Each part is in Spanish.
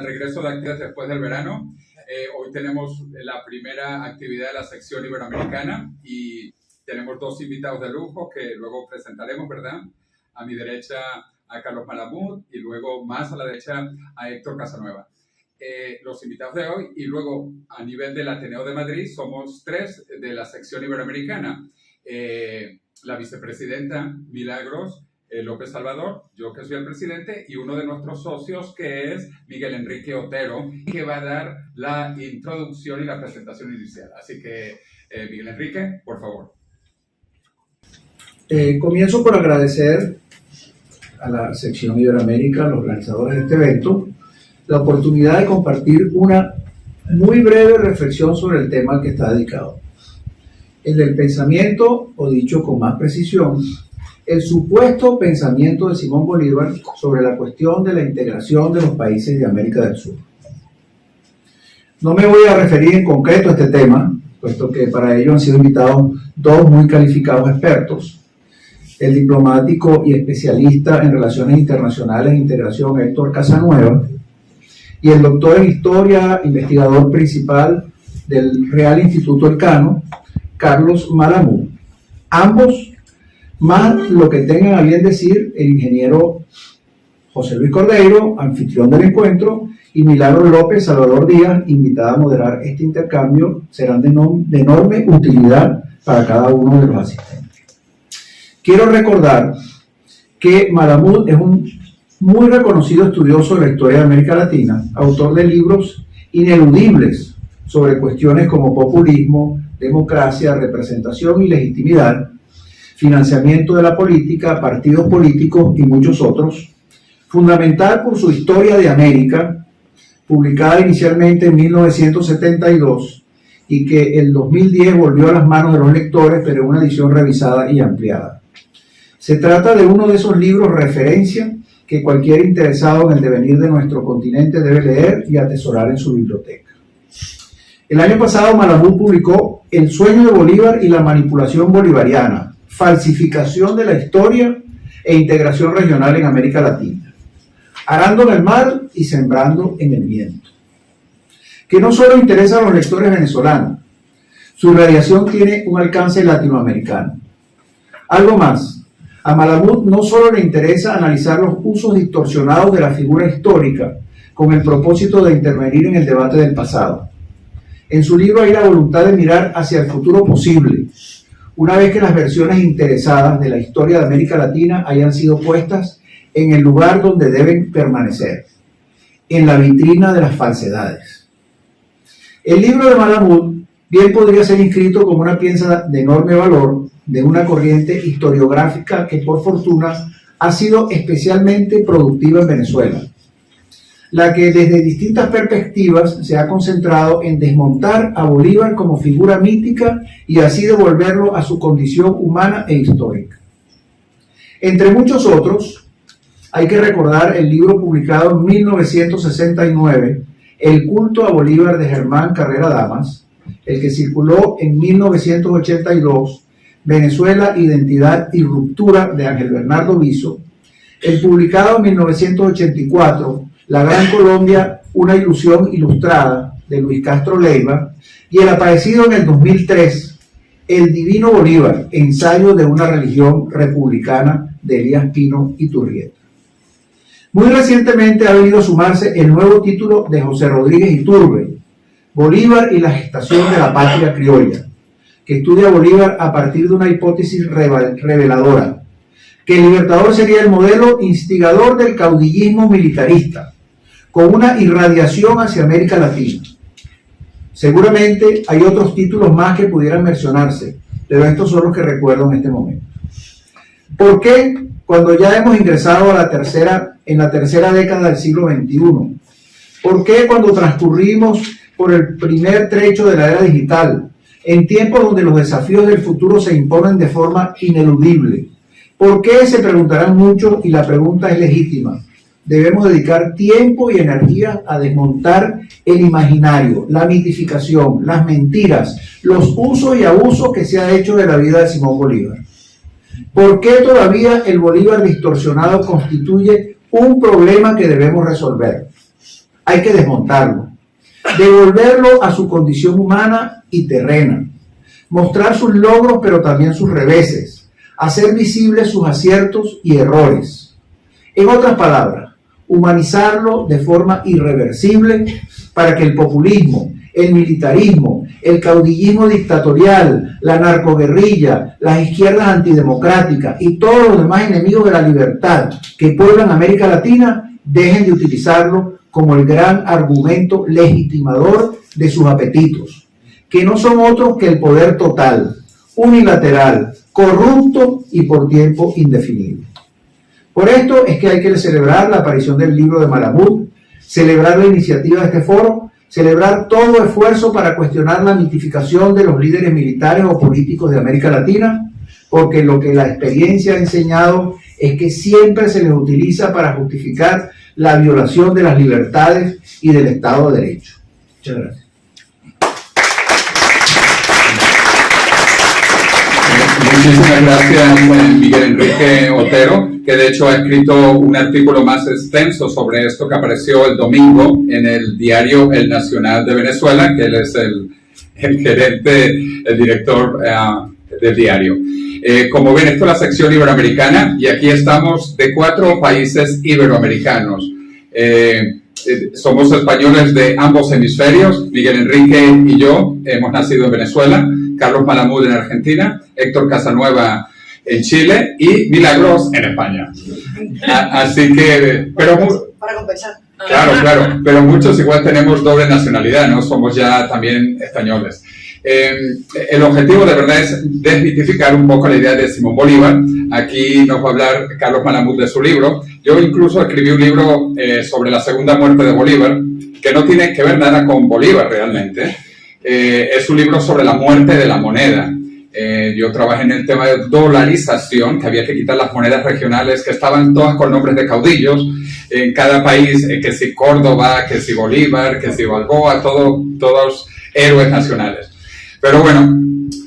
al regreso de actividades después del verano. Hoy tenemos la primera actividad de la sección iberoamericana y tenemos dos invitados de lujo que luego presentaremos, ¿verdad? A mi derecha a Carlos Malamud y luego más a la derecha a Héctor Casanueva. Los invitados de hoy y luego a nivel del Ateneo de Madrid somos tres de la sección iberoamericana. La vicepresidenta Milagros López Salvador, yo que soy el presidente, y uno de nuestros socios que es Miguel Enrique Otero, que va a dar la introducción y la presentación inicial. Así que, Miguel Enrique, por favor. Comienzo por agradecer a la sección Iberoamérica, a los organizadores de este evento, la oportunidad de compartir una muy breve reflexión sobre el tema al que está dedicado. El del pensamiento, o dicho con más precisión, el supuesto pensamiento de Simón Bolívar sobre la cuestión de la integración de los países de América del Sur. No me voy a referir en concreto a este tema, puesto que para ello han sido invitados dos muy calificados expertos, el diplomático y especialista en relaciones internacionales e integración Héctor Casanueva y el doctor en historia, investigador principal del Real Instituto Elcano, Carlos Malamud. Ambos, más lo que tengan a bien decir el ingeniero José Luis Cordeiro, anfitrión del encuentro, y Milagros López Salvador Díaz, invitada a moderar este intercambio, serán de enorme utilidad para cada uno de los asistentes. Quiero recordar que Malamud es un muy reconocido estudioso de la historia de América Latina, autor de libros ineludibles sobre cuestiones como populismo, democracia, representación y legitimidad, financiamiento de la política, partidos políticos y muchos otros, fundamental por su Historia de América, publicada inicialmente en 1972 y que en 2010 volvió a las manos de los lectores, pero en una edición revisada y ampliada. Se trata de uno de esos libros referencia que cualquier interesado en el devenir de nuestro continente debe leer y atesorar en su biblioteca. El año pasado Malamud publicó El sueño de Bolívar y la manipulación bolivariana, falsificación de la historia e integración regional en América Latina, arando en el mar y sembrando en el viento, que no solo interesa a los lectores venezolanos, su radiación tiene un alcance latinoamericano. Algo más, a Malamud no solo le interesa analizar los usos distorsionados de la figura histórica con el propósito de intervenir en el debate del pasado. En su libro hay la voluntad de mirar hacia el futuro posible, una vez que las versiones interesadas de la historia de América Latina hayan sido puestas en el lugar donde deben permanecer, en la vitrina de las falsedades. El libro de Malamud bien podría ser inscrito como una pieza de enorme valor de una corriente historiográfica que por fortuna ha sido especialmente productiva en Venezuela, la que desde distintas perspectivas se ha concentrado en desmontar a Bolívar como figura mítica y así devolverlo a su condición humana e histórica. Entre muchos otros, hay que recordar el libro publicado en 1969, El culto a Bolívar de Germán Carrera Damas, el que circuló en 1982, Venezuela, Identidad y Ruptura de Ángel Bernardo Viso, el publicado en 1984, La Gran Colombia, una ilusión ilustrada, de Luis Castro Leiva, y el aparecido en el 2003, El Divino Bolívar, ensayo de una religión republicana, de Elías Pino Iturrieta. Muy recientemente ha venido a sumarse el nuevo título de José Rodríguez Iturbe, Bolívar y la gestación de la patria criolla, que estudia a Bolívar a partir de una hipótesis reveladora, que el Libertador sería el modelo instigador del caudillismo militarista, con una irradiación hacia América Latina. Seguramente hay otros títulos más que pudieran mencionarse, pero estos son los que recuerdo en este momento. ¿Por qué, cuando ya hemos ingresado a en la tercera década del siglo XXI? ¿Por qué cuando transcurrimos por el primer trecho de la era digital, en tiempos donde los desafíos del futuro se imponen de forma ineludible? ¿Por qué? Se preguntarán muchos y la pregunta es legítima. Debemos dedicar tiempo y energía a desmontar el imaginario, la mitificación, las mentiras, los usos y abusos que se ha hecho de la vida de Simón Bolívar. ¿Por qué todavía el Bolívar distorsionado constituye un problema que debemos resolver? hay que desmontarlo, devolverlo a su condición humana y terrena, mostrar sus logros pero también sus reveses, hacer visibles sus aciertos y errores. En otras palabras, humanizarlo de forma irreversible para que el populismo, el militarismo, el caudillismo dictatorial, la narcoguerrilla, las izquierdas antidemocráticas y todos los demás enemigos de la libertad que pueblan América Latina dejen de utilizarlo como el gran argumento legitimador de sus apetitos, que no son otros que el poder total, unilateral, corrupto y por tiempo indefinido. Por esto es que hay que celebrar la aparición del libro de Malamud, celebrar la iniciativa de este foro, celebrar todo esfuerzo para cuestionar la mitificación de los líderes militares o políticos de América Latina, porque lo que la experiencia ha enseñado es que siempre se les utiliza para justificar la violación de las libertades y del Estado de Derecho. Muchas gracias. Muchísimas gracias, Miguel Enrique Otero, que de hecho ha escrito un artículo más extenso sobre esto que apareció el domingo en el diario El Nacional de Venezuela, que él es el gerente, el director del diario. Como ven, esto es la sección iberoamericana y aquí estamos de 4 países iberoamericanos. Somos españoles de ambos hemisferios. Miguel Enrique y yo hemos nacido en Venezuela, Carlos Malamud en Argentina, Héctor Casanueva en Chile y Milagros en España. Así que, pero para compensar. Claro, pero muchos igual tenemos doble nacionalidad, ¿no? Somos ya también españoles. El objetivo de verdad es desmitificar un poco la idea de Simón Bolívar. Aquí nos va a hablar Carlos Malamud de su libro. Yo incluso escribí un libro sobre la segunda muerte de Bolívar, que no tiene que ver nada con Bolívar realmente. Es un libro sobre la muerte de la moneda. Yo trabajé en el tema de dolarización, que había que quitar las monedas regionales que estaban todas con nombres de caudillos en cada país, que si Córdoba, que si Bolívar, que si Balboa, todos héroes nacionales. Pero bueno,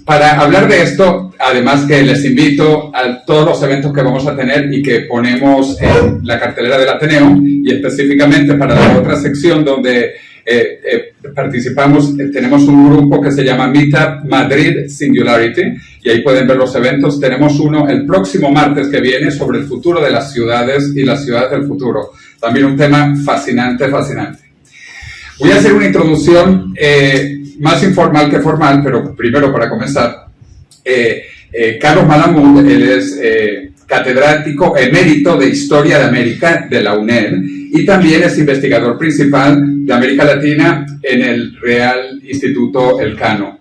para hablar de esto, además que les invito a todos los eventos que vamos a tener y que ponemos en la cartelera del Ateneo, y específicamente para la otra sección donde participamos, tenemos un grupo que se llama Meetup Madrid Singularity, y ahí pueden ver los eventos. Tenemos uno el próximo martes que viene sobre el futuro de las ciudades y las ciudades del futuro. También un tema fascinante. Voy a hacer una introducción más informal que formal, pero primero para comenzar, Carlos Malamud, él es catedrático emérito de Historia de América de la UNED y también es investigador principal de América Latina en el Real Instituto Elcano.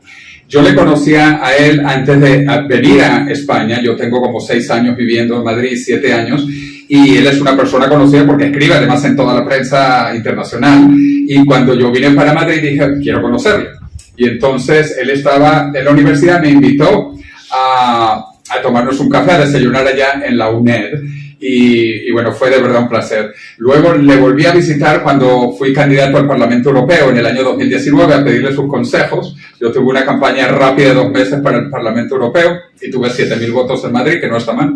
Yo le conocía a él antes de venir a España. Yo tengo como 6 años viviendo en Madrid, 7 años, y él es una persona conocida porque escribe además en toda la prensa internacional. Y cuando yo vine para Madrid dije, quiero conocerle. Y entonces él estaba en la universidad, me invitó a tomarnos un café, a desayunar allá en la UNED. Y bueno, fue de verdad un placer. Luego le volví a visitar cuando fui candidato al Parlamento Europeo en el año 2019 a pedirle sus consejos. Yo tuve una campaña rápida de 2 meses para el Parlamento Europeo y tuve 7.000 votos en Madrid, que no está mal.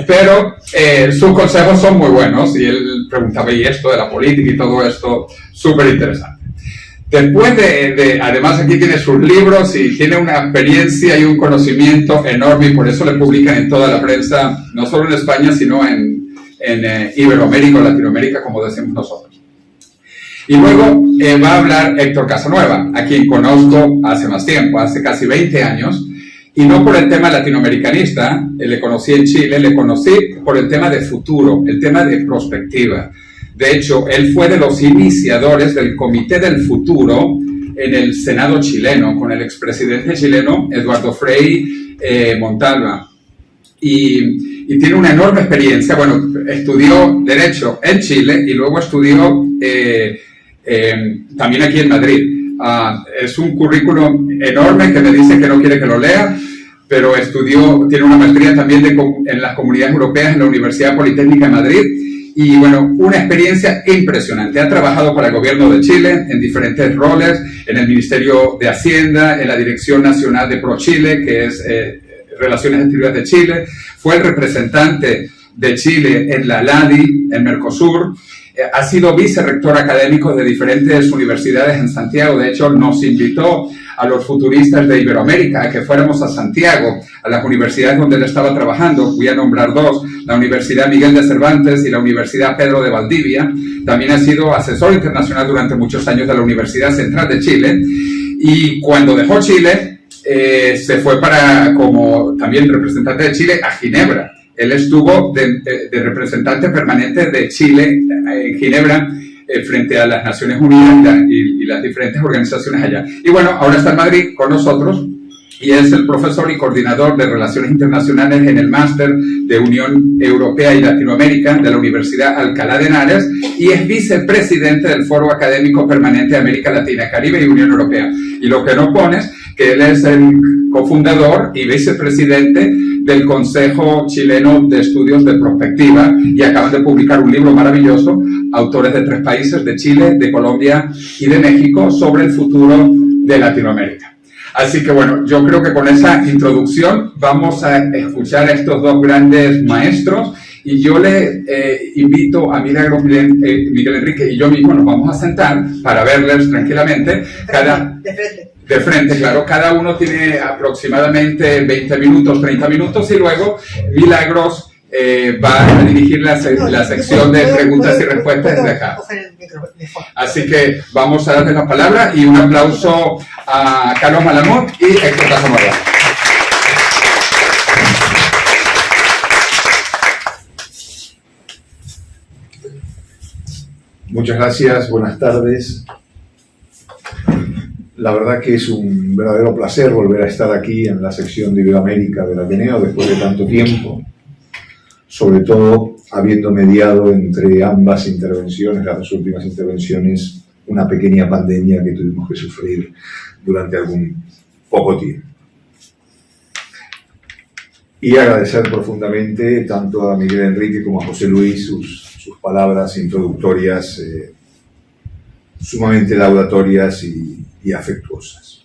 Pero sus consejos son muy buenos y él preguntaba, ¿y esto de la política y todo esto? Súper interesante. Después además aquí tiene sus libros y tiene una experiencia y un conocimiento enorme, y por eso le publican en toda la prensa, no solo en España, sino en Iberoamérica o Latinoamérica, como decimos nosotros. Y luego va a hablar Héctor Casanueva, a quien conozco hace más tiempo, hace casi 20 años, y no por el tema latinoamericanista, le conocí en Chile, le conocí por el tema de futuro, el tema de prospectiva. De hecho, él fue de los iniciadores del Comité del Futuro en el Senado chileno, con el expresidente chileno Eduardo Frei Montalva. Y tiene una enorme experiencia. Bueno, estudió Derecho en Chile y luego estudió también aquí en Madrid. Es un currículum enorme que me dice que no quiere que lo lea, pero tiene una maestría también en las comunidades europeas en la Universidad Politécnica de Madrid. Y bueno, una experiencia impresionante. Ha trabajado para el gobierno de Chile en diferentes roles, en el Ministerio de Hacienda, en la Dirección Nacional de ProChile, que es Relaciones Exteriores de Chile. Fue el representante de Chile en la LADI, en Mercosur, ha sido vicerrector académico de diferentes universidades en Santiago. De hecho, nos invitó a los futuristas de Iberoamérica a que fuéramos a Santiago, a las universidades donde él estaba trabajando. Voy a nombrar dos: la Universidad Miguel de Cervantes y la Universidad Pedro de Valdivia. También ha sido asesor internacional durante muchos años de la Universidad Central de Chile, y cuando dejó Chile se fue como también representante de Chile a Ginebra. Él estuvo de representante permanente de Chile en Ginebra frente a las Naciones Unidas y las diferentes organizaciones allá. Y bueno, ahora está en Madrid con nosotros y es el profesor y coordinador de Relaciones Internacionales en el Máster de Unión Europea y Latinoamérica de la Universidad Alcalá de Henares y es vicepresidente del Foro Académico Permanente de América Latina, Caribe y Unión Europea. Y lo que no pones, que él es el cofundador y vicepresidente del Consejo Chileno de Estudios de Prospectiva y acaban de publicar un libro maravilloso, autores de 3 países, de Chile, de Colombia y de México, sobre el futuro de Latinoamérica. Así que bueno, yo creo que con esa introducción vamos a escuchar a estos dos grandes maestros y yo le invito a Milagros, Miguel Enrique y yo mismo nos vamos a sentar para verles tranquilamente. De frente, claro. Cada uno tiene aproximadamente 20 minutos, 30 minutos y luego Milagros va a dirigir la sección de preguntas y respuestas desde acá. Así que vamos a darle la palabra y un aplauso a Carlos Malamud y Héctor Casamora. Muchas gracias, buenas tardes. La verdad que es un verdadero placer volver a estar aquí en la sección de Iberoamérica del Ateneo después de tanto tiempo, sobre todo habiendo mediado entre ambas intervenciones, las 2 últimas intervenciones, una pequeña pandemia que tuvimos que sufrir durante algún poco tiempo. Y agradecer profundamente tanto a Miguel Enrique como a José Luis sus palabras introductorias sumamente laudatorias y afectuosas.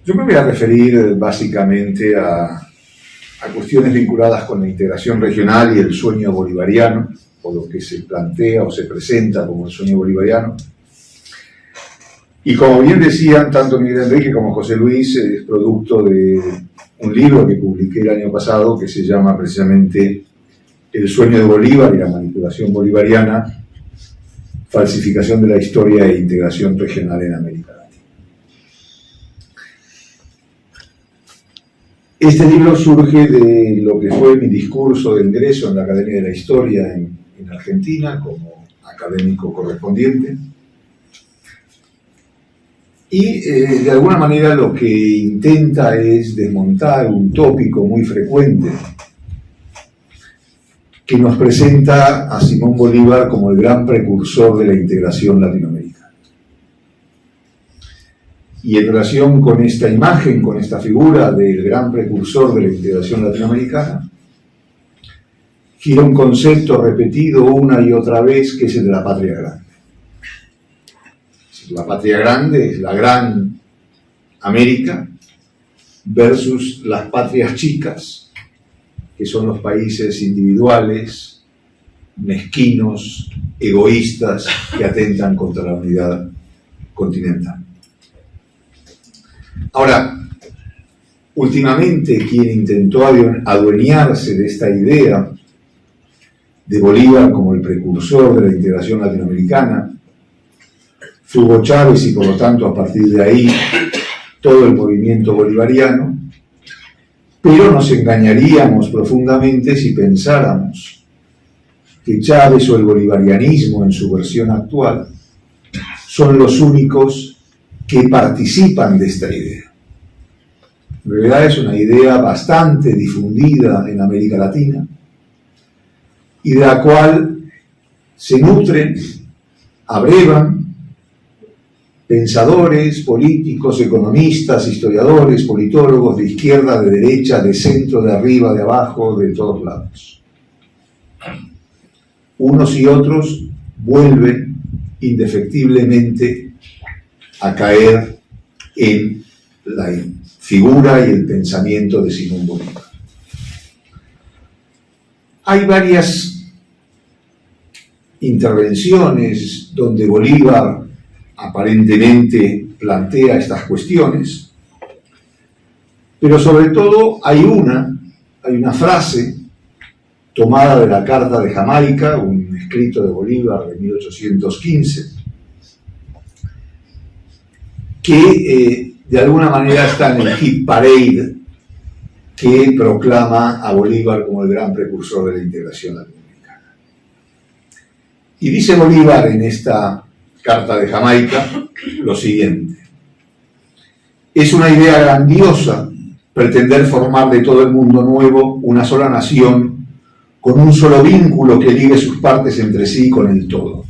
Yo me voy a referir básicamente a cuestiones vinculadas con la integración regional y el sueño bolivariano, o lo que se plantea o se presenta como el sueño bolivariano. Y como bien decían tanto Miguel Enrique como José Luis, es producto de un libro que publiqué el año pasado que se llama precisamente El sueño de Bolívar y la manipulación bolivariana, falsificación de la historia e integración regional en América Latina. Este libro surge de lo que fue mi discurso de ingreso en la Academia de la Historia en Argentina como académico correspondiente. Y de alguna manera lo que intenta es desmontar un tópico muy frecuente que nos presenta a Simón Bolívar como el gran precursor de la integración latinoamericana. Y en relación con esta imagen, con esta figura del gran precursor de la integración latinoamericana, gira un concepto repetido una y otra vez que es el de la patria grande. La patria grande es la gran América versus las patrias chicas, que son los países individuales, mezquinos, egoístas, que atentan contra la unidad continental. Ahora, últimamente quien intentó adueñarse de esta idea de Bolívar como el precursor de la integración latinoamericana fue Hugo Chávez y por lo tanto a partir de ahí todo el movimiento bolivariano. Pero nos engañaríamos profundamente si pensáramos que Chávez o el bolivarianismo en su versión actual son los únicos que participan de esta idea. En realidad es una idea bastante difundida en América Latina y de la cual se nutren, abrevan, pensadores, políticos, economistas, historiadores, politólogos de izquierda, de derecha, de centro, de arriba, de abajo, de todos lados. Unos y otros vuelven indefectiblemente a caer en la figura y el pensamiento de Simón Bolívar. Hay varias intervenciones donde Bolívar aparentemente plantea estas cuestiones, pero sobre todo hay una frase tomada de la Carta de Jamaica, un escrito de Bolívar de 1815, que de alguna manera está en el hit parade que proclama a Bolívar como el gran precursor de la integración latinoamericana. Y dice Bolívar en esta Carta de Jamaica lo siguiente: es una idea grandiosa pretender formar de todo el mundo nuevo una sola nación con un solo vínculo que ligue sus partes entre sí con el todo,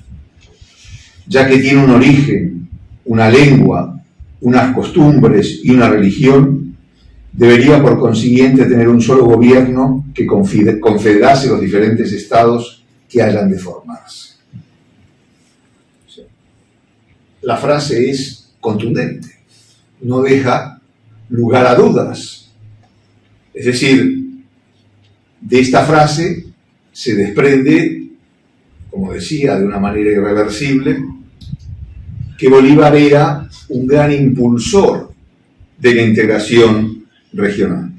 ya que tiene un origen, una lengua, unas costumbres y una religión. Debería por consiguiente tener un solo gobierno que confederase los diferentes estados que hayan de formarse. La frase es contundente, no deja lugar a dudas. Es decir, de esta frase se desprende, como decía, de una manera irreversible, que Bolívar era un gran impulsor de la integración regional.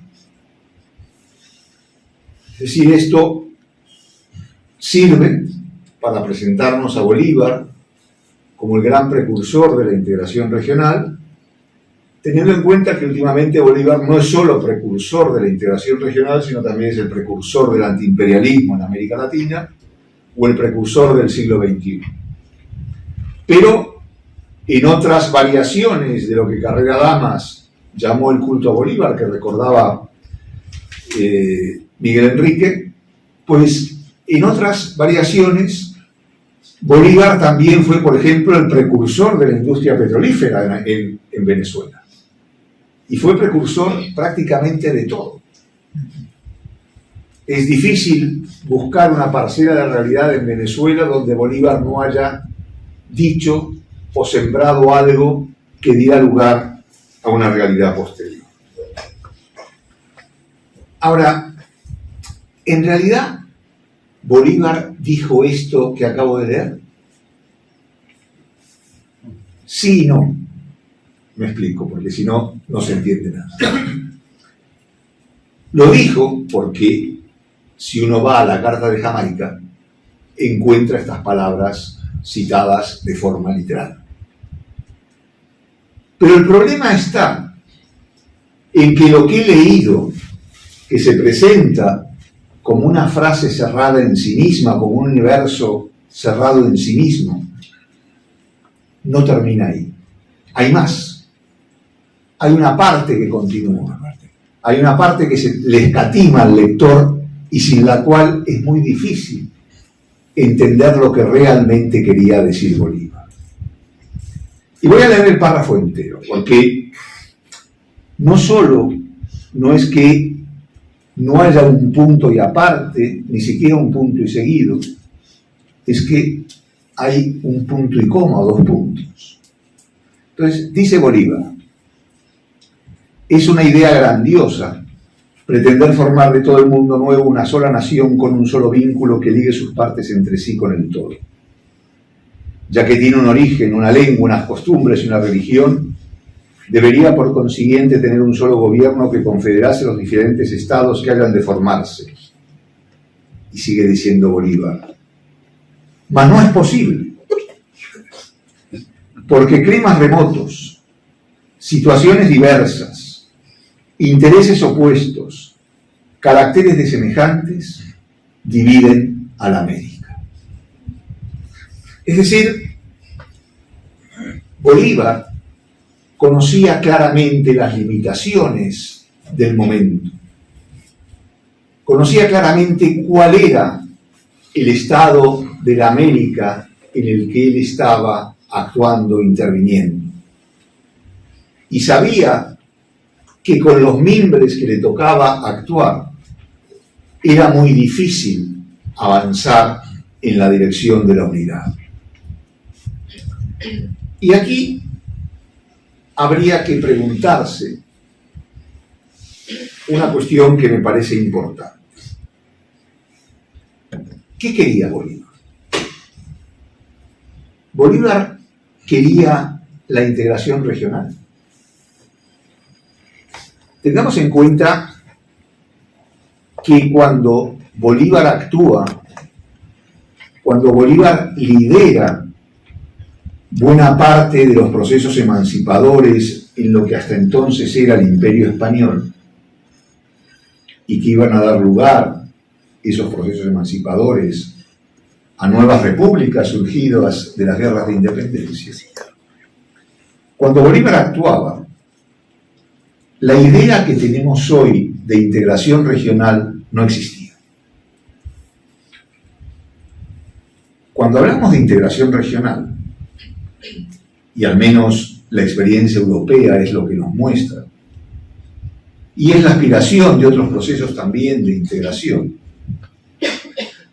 Es decir, esto sirve para presentarnos a Bolívar como el gran precursor de la integración regional, teniendo en cuenta que últimamente Bolívar no es solo precursor de la integración regional, sino también es el precursor del antiimperialismo en América Latina o el precursor del siglo XXI. Pero en otras variaciones de lo que Carrera Damas llamó el culto a Bolívar, que recordaba Miguel Enrique, pues en otras variaciones Bolívar también fue, por ejemplo, el precursor de la industria petrolífera en Venezuela. Y fue precursor prácticamente de todo. Es difícil buscar una parcela de realidad en Venezuela donde Bolívar no haya dicho o sembrado algo que diera lugar a una realidad posterior. Ahora, en realidad, ¿Bolívar dijo esto que acabo de leer? Sí y no. Me explico, porque si no, no se entiende nada. Lo dijo porque si uno va a la Carta de Jamaica, encuentra estas palabras citadas de forma literal. Pero el problema está en que lo que he leído, que se presenta como una frase cerrada en sí misma, como un universo cerrado en sí mismo, no termina ahí. Hay más. Hay una parte que continúa. Hay una parte que se le escatima al lector y sin la cual es muy difícil entender lo que realmente quería decir Bolívar. Y voy a leer el párrafo entero, porque no solo no es que no haya un punto y aparte, ni siquiera un punto y seguido, es que hay un punto y coma o dos puntos. Entonces, dice Bolívar: es una idea grandiosa pretender formar de todo el mundo nuevo una sola nación con un solo vínculo que ligue sus partes entre sí con el todo, ya que tiene un origen, una lengua, unas costumbres y una religión. Debería por consiguiente tener un solo gobierno que confederase los diferentes estados que hayan de formarse. Y sigue diciendo Bolívar: mas no es posible, porque climas remotos, situaciones diversas, intereses opuestos, caracteres desemejantes, dividen a la América. Es decir, Bolívar conocía claramente las limitaciones del momento. Conocía claramente cuál era el estado de la América en el que él estaba actuando, interviniendo. Y sabía que con los mimbres que le tocaba actuar era muy difícil avanzar en la dirección de la unidad. Y aquí habría que preguntarse una cuestión que me parece importante. ¿Qué quería Bolívar? Bolívar quería la integración regional. Tengamos en cuenta que cuando Bolívar actúa, cuando Bolívar lidera buena parte de los procesos emancipadores en lo que hasta entonces era el Imperio Español, y que iban a dar lugar esos procesos emancipadores a nuevas repúblicas surgidas de las guerras de independencia. Cuando Bolívar actuaba, la idea que tenemos hoy de integración regional no existía. Cuando hablamos de integración regional, y al menos la experiencia europea es lo que nos muestra, y es la aspiración de otros procesos también de integración,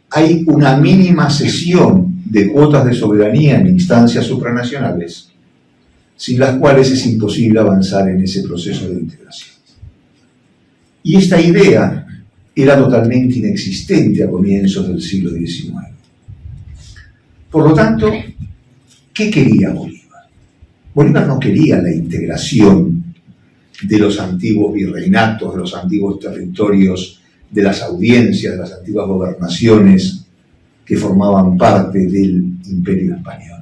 hay una mínima cesión de cuotas de soberanía en instancias supranacionales, sin las cuales es imposible avanzar en ese proceso de integración. Y esta idea era totalmente inexistente a comienzos del siglo XIX. Por lo tanto, ¿qué quería Bolívar? Bolívar no quería la integración de los antiguos virreinatos, de los antiguos territorios, de las audiencias, de las antiguas gobernaciones que formaban parte del Imperio Español.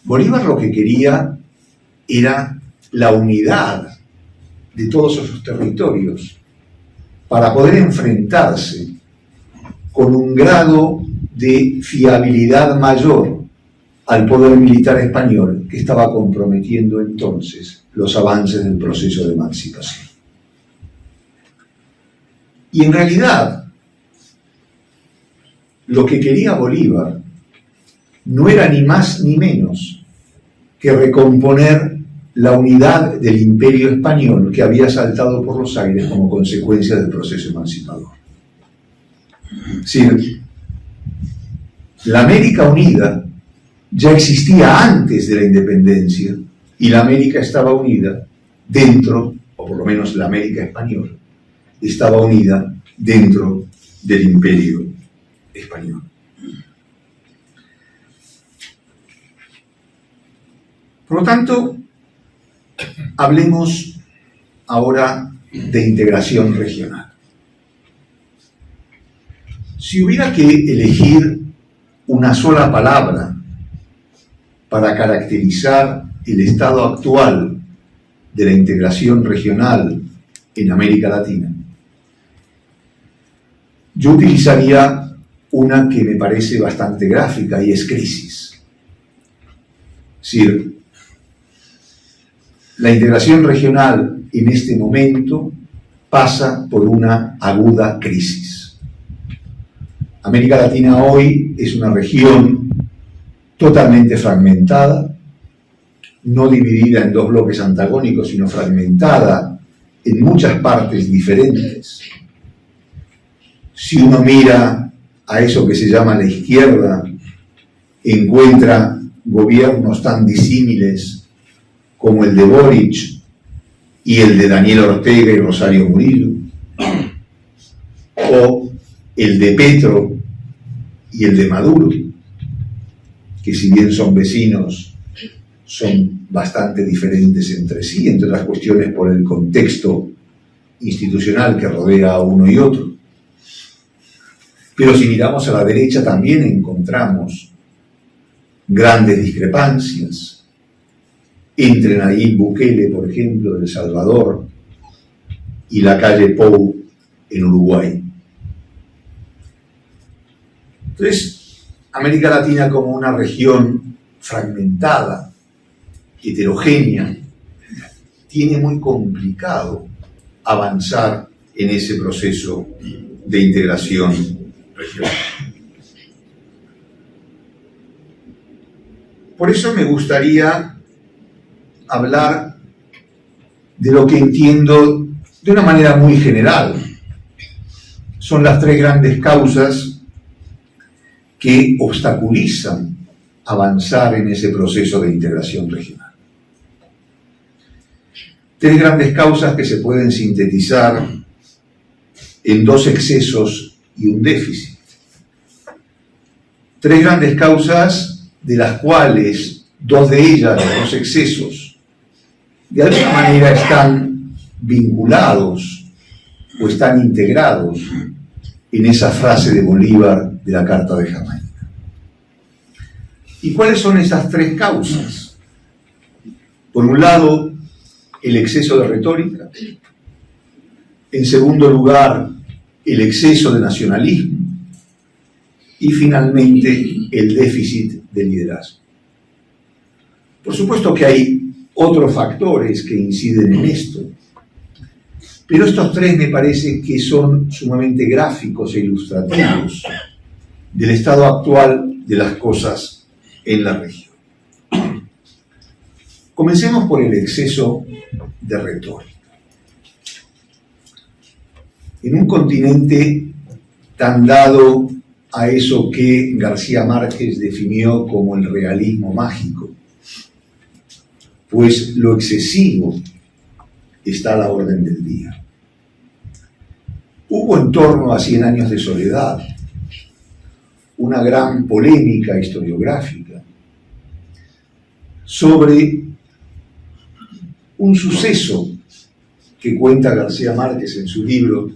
Bolívar lo que quería era la unidad de todos esos territorios para poder enfrentarse con un grado de fiabilidad mayor al poder militar español que estaba comprometiendo entonces los avances del proceso de emancipación. Y en realidad, lo que quería Bolívar no era ni más ni menos que recomponer la unidad del Imperio Español que había saltado por los aires como consecuencia del proceso emancipador. Es decir, la América Unida ya existía antes de la independencia y la América estaba unida dentro, o por lo menos la América Española, estaba unida dentro del Imperio Español. Por lo tanto, hablemos ahora de integración regional. Si hubiera que elegir una sola palabra para caracterizar el estado actual de la integración regional en América Latina, yo utilizaría una que me parece bastante gráfica y es crisis. Es decir, la integración regional en este momento pasa por una aguda crisis. América Latina hoy es una región totalmente fragmentada, no dividida en dos bloques antagónicos, sino fragmentada en muchas partes diferentes. Si uno mira a eso que se llama la izquierda, encuentra gobiernos tan disímiles como el de Boric y el de Daniel Ortega y Rosario Murillo, o el de Petro y el de Maduro, que si bien son vecinos, son bastante diferentes entre sí, entre otras cuestiones por el contexto institucional que rodea a uno y otro. Pero si miramos a la derecha también encontramos grandes discrepancias entre Nayib Bukele, por ejemplo, de El Salvador, y Lacalle Pou en Uruguay. Entonces, América Latina como una región fragmentada, heterogénea, tiene muy complicado avanzar en ese proceso de integración regional. Por eso me gustaría hablar de lo que entiendo de una manera muy general. Son las tres grandes causas que obstaculizan avanzar en ese proceso de integración regional. Tres grandes causas que se pueden sintetizar en dos excesos y un déficit. Tres grandes causas, de las cuales dos de ellas, los dos excesos, de alguna manera están vinculados o están integrados en esa frase de Bolívar de la Carta de Jamaica. ¿Y cuáles son esas tres causas? Por un lado, el exceso de retórica. En segundo lugar, el exceso de nacionalismo. Y finalmente, el déficit de liderazgo. Por supuesto que hay otros factores que inciden en esto, pero estos tres me parece que son sumamente gráficos e ilustrativos del estado actual de las cosas en la región. Comencemos por el exceso de retórica. En un continente tan dado a eso que García Márquez definió como el realismo mágico, pues lo excesivo está a la orden del día. Hubo en torno a 100 años de soledad una gran polémica historiográfica sobre un suceso que cuenta García Márquez en su libro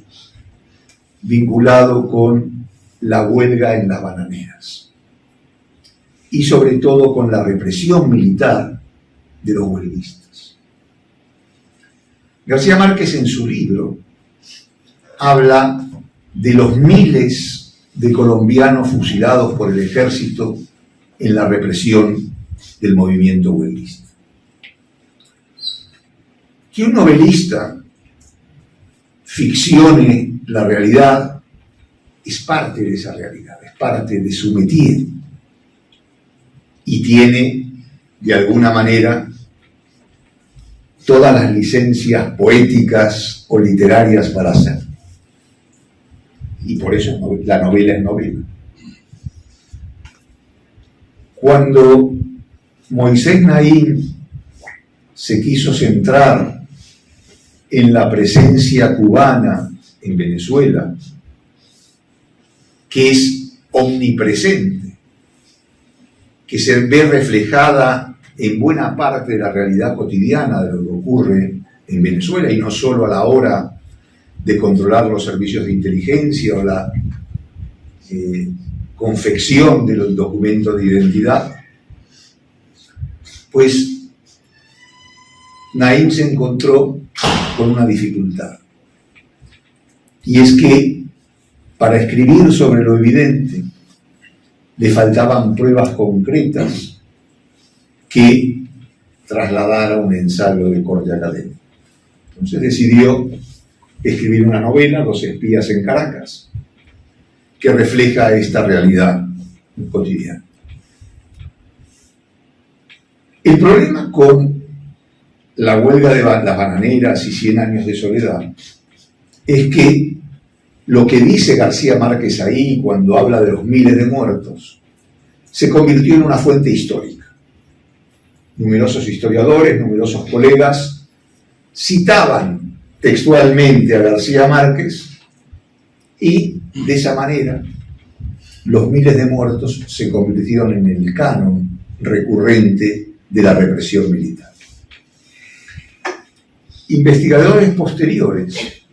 vinculado con la huelga en las bananeras y sobre todo con la represión militar de los huelguistas. García Márquez en su libro habla de los miles de colombianos fusilados por el ejército en la represión del movimiento huelguista. Que un novelista ficcione la realidad es parte de esa realidad, es parte de su métier y tiene, de alguna manera, todas las licencias poéticas o literarias para hacerlo. Y por eso la novela es novela. Cuando Moisés Naím se quiso centrar en la presencia cubana en Venezuela, que es omnipresente, que se ve reflejada en buena parte de la realidad cotidiana de lo que ocurre en Venezuela, y no solo a la hora de controlar los servicios de inteligencia o la confección de los documentos de identidad, pues Naím se encontró con una dificultad. Y es que para escribir sobre lo evidente le faltaban pruebas concretas que trasladara un ensayo de corte académico. Entonces decidió escribir una novela, Dos espías en Caracas, que refleja esta realidad cotidiana. El problema con la huelga de las bananeras y 100 años de soledad es que lo que dice García Márquez ahí cuando habla de los miles de muertos se convirtió en una fuente histórica. Numerosos historiadores, numerosos colegas citaban textualmente a García Márquez y de esa manera los miles de muertos se convirtieron en el canon recurrente de la represión militar. Investigadores posteriores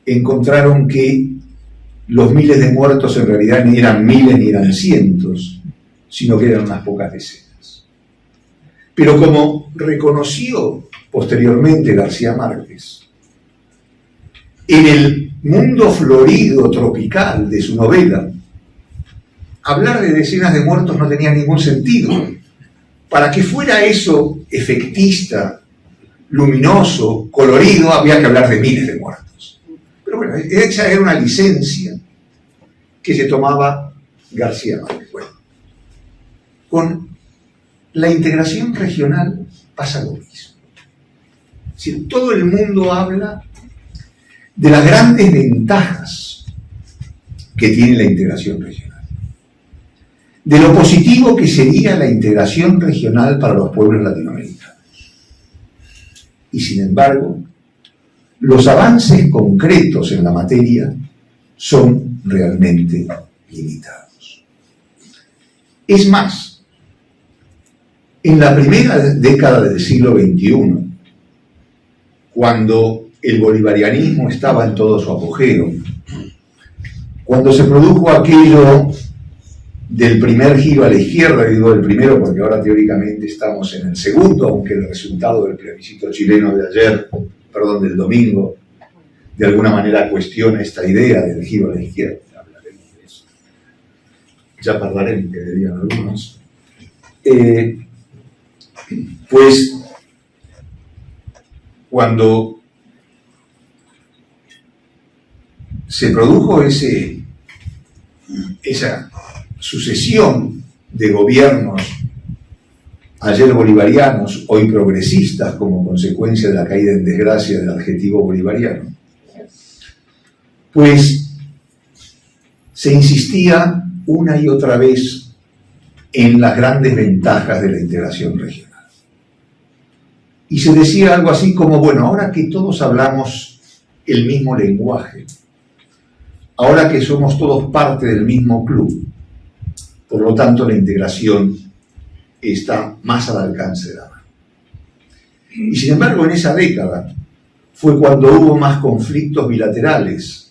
encontraron que los miles de muertos en realidad ni eran miles ni eran cientos, sino que eran unas pocas decenas. Pero como reconoció posteriormente García Márquez, en el mundo florido tropical de su novela, hablar de decenas de muertos no tenía ningún sentido. Para que fuera eso efectista, luminoso, colorido, había que hablar de miles de muertos. Pero bueno, esa era una licencia que se tomaba García Márquez. Bueno, con la integración regional pasa lo mismo. Es decir, todo el mundo habla de las grandes ventajas que tiene la integración regional, de lo positivo que sería la integración regional para los pueblos latinoamericanos. Y sin embargo, los avances concretos en la materia son realmente limitados. Es más, en la primera década del siglo XXI, cuando el bolivarianismo estaba en todo su apogeo, cuando se produjo aquello del primer giro a la izquierda, digo el primero porque ahora teóricamente estamos en el segundo, aunque el resultado del plebiscito chileno de ayer, del domingo, de alguna manera cuestiona esta idea del giro a la izquierda. Hablaremos de eso. Ya parlaremos, que dirían algunos. Pues, cuando se produjo esa sucesión de gobiernos, ayer bolivarianos, hoy progresistas, como consecuencia de la caída en desgracia del adjetivo bolivariano, pues se insistía una y otra vez en las grandes ventajas de la integración regional. Y se decía algo así como, bueno, ahora que todos hablamos el mismo lenguaje, ahora que somos todos parte del mismo club, por lo tanto la integración está más al alcance de la mano. Y sin embargo, en esa década fue cuando hubo más conflictos bilaterales,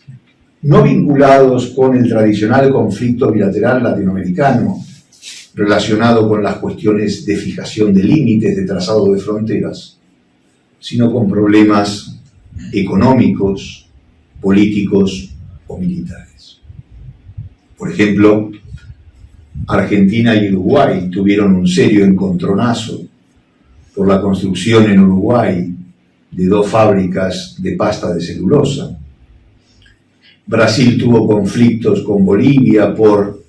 no vinculados con el tradicional conflicto bilateral latinoamericano, relacionado con las cuestiones de fijación de límites, de trazado de fronteras, sino con problemas económicos, políticos o militares. Por ejemplo, Argentina y Uruguay tuvieron un serio encontronazo por la construcción en Uruguay de 2 fábricas de pasta de celulosa. Brasil tuvo conflictos con Bolivia por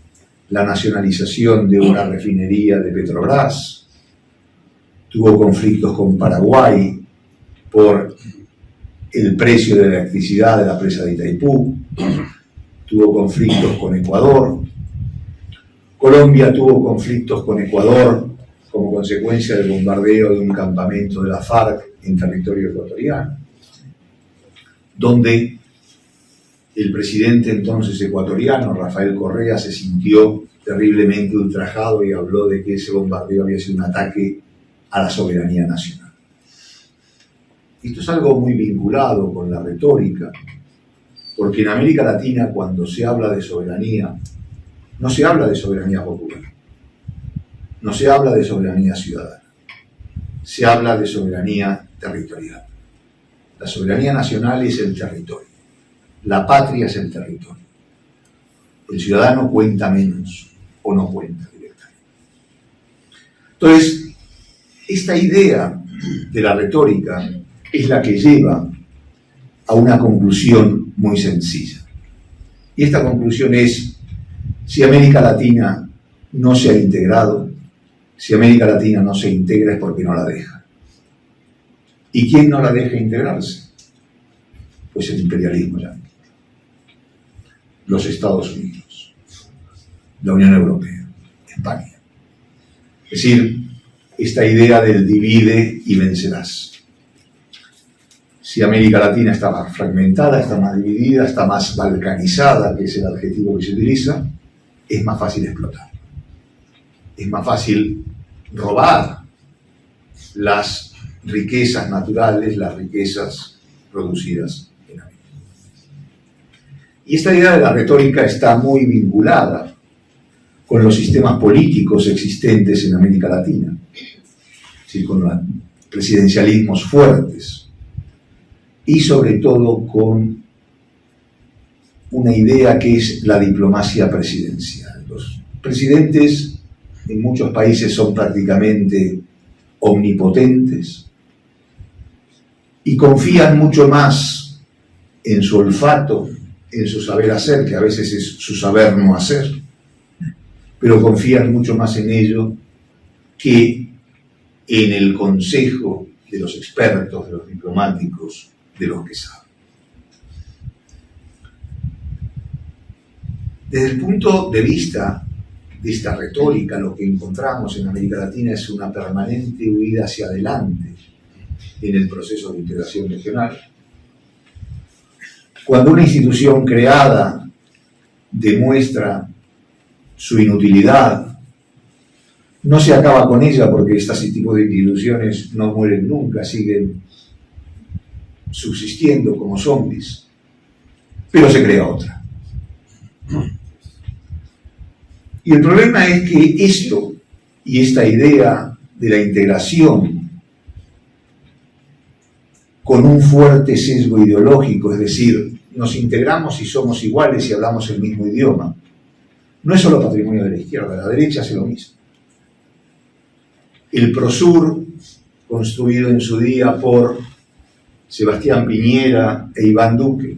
la nacionalización de una refinería de Petrobras. Tuvo conflictos con Paraguay por el precio de la electricidad de la presa de Itaipú. Tuvo conflictos con Ecuador. Colombia tuvo conflictos con Ecuador como consecuencia del bombardeo de un campamento de la FARC en territorio ecuatoriano, donde el presidente entonces ecuatoriano, Rafael Correa, se sintió terriblemente ultrajado y habló de que ese bombardeo había sido un ataque a la soberanía nacional. Esto es algo muy vinculado con la retórica, porque en América Latina, cuando se habla de soberanía, no se habla de soberanía popular, no se habla de soberanía ciudadana, se habla de soberanía territorial. La soberanía nacional es el territorio, la patria es el territorio. El ciudadano cuenta menos o no cuenta directamente. Entonces, esta idea de la retórica es la que lleva a una conclusión muy sencilla. Y esta conclusión es: si América Latina no se ha integrado, si América Latina no se integra es porque no la deja. ¿Y quién no la deja integrarse? Pues el imperialismo yanqui, los Estados Unidos, la Unión Europea, España. Es decir, esta idea del divide y vencerás. Si América Latina está más fragmentada, está más dividida, está más balcanizada, que es el adjetivo que se utiliza, es más fácil explotar. Es más fácil robar las riquezas naturales, las riquezas producidas en América. Y esta idea de la retórica está muy vinculada con los sistemas políticos existentes en América Latina, es decir, con los presidencialismos fuertes, y sobre todo con una idea que es la diplomacia presidencial. Los presidentes en muchos países son prácticamente omnipotentes y confían mucho más en su olfato, en su saber hacer, que a veces es su saber no hacer, pero confían mucho más en ello que en el consejo de los expertos, de los diplomáticos, de los que saben. Desde el punto de vista de esta retórica, lo que encontramos en América Latina es una permanente huida hacia adelante en el proceso de integración regional. Cuando una institución creada demuestra su inutilidad No se acaba con ella porque este tipo de instituciones no mueren nunca, siguen subsistiendo como zombies, pero se crea otra. Y el problema es que esto y esta idea de la integración con un fuerte sesgo ideológico, es decir, nos integramos y somos iguales y hablamos el mismo idioma, no es solo patrimonio de la izquierda, la derecha hace lo mismo. El Prosur, construido en su día por Sebastián Piñera e Iván Duque,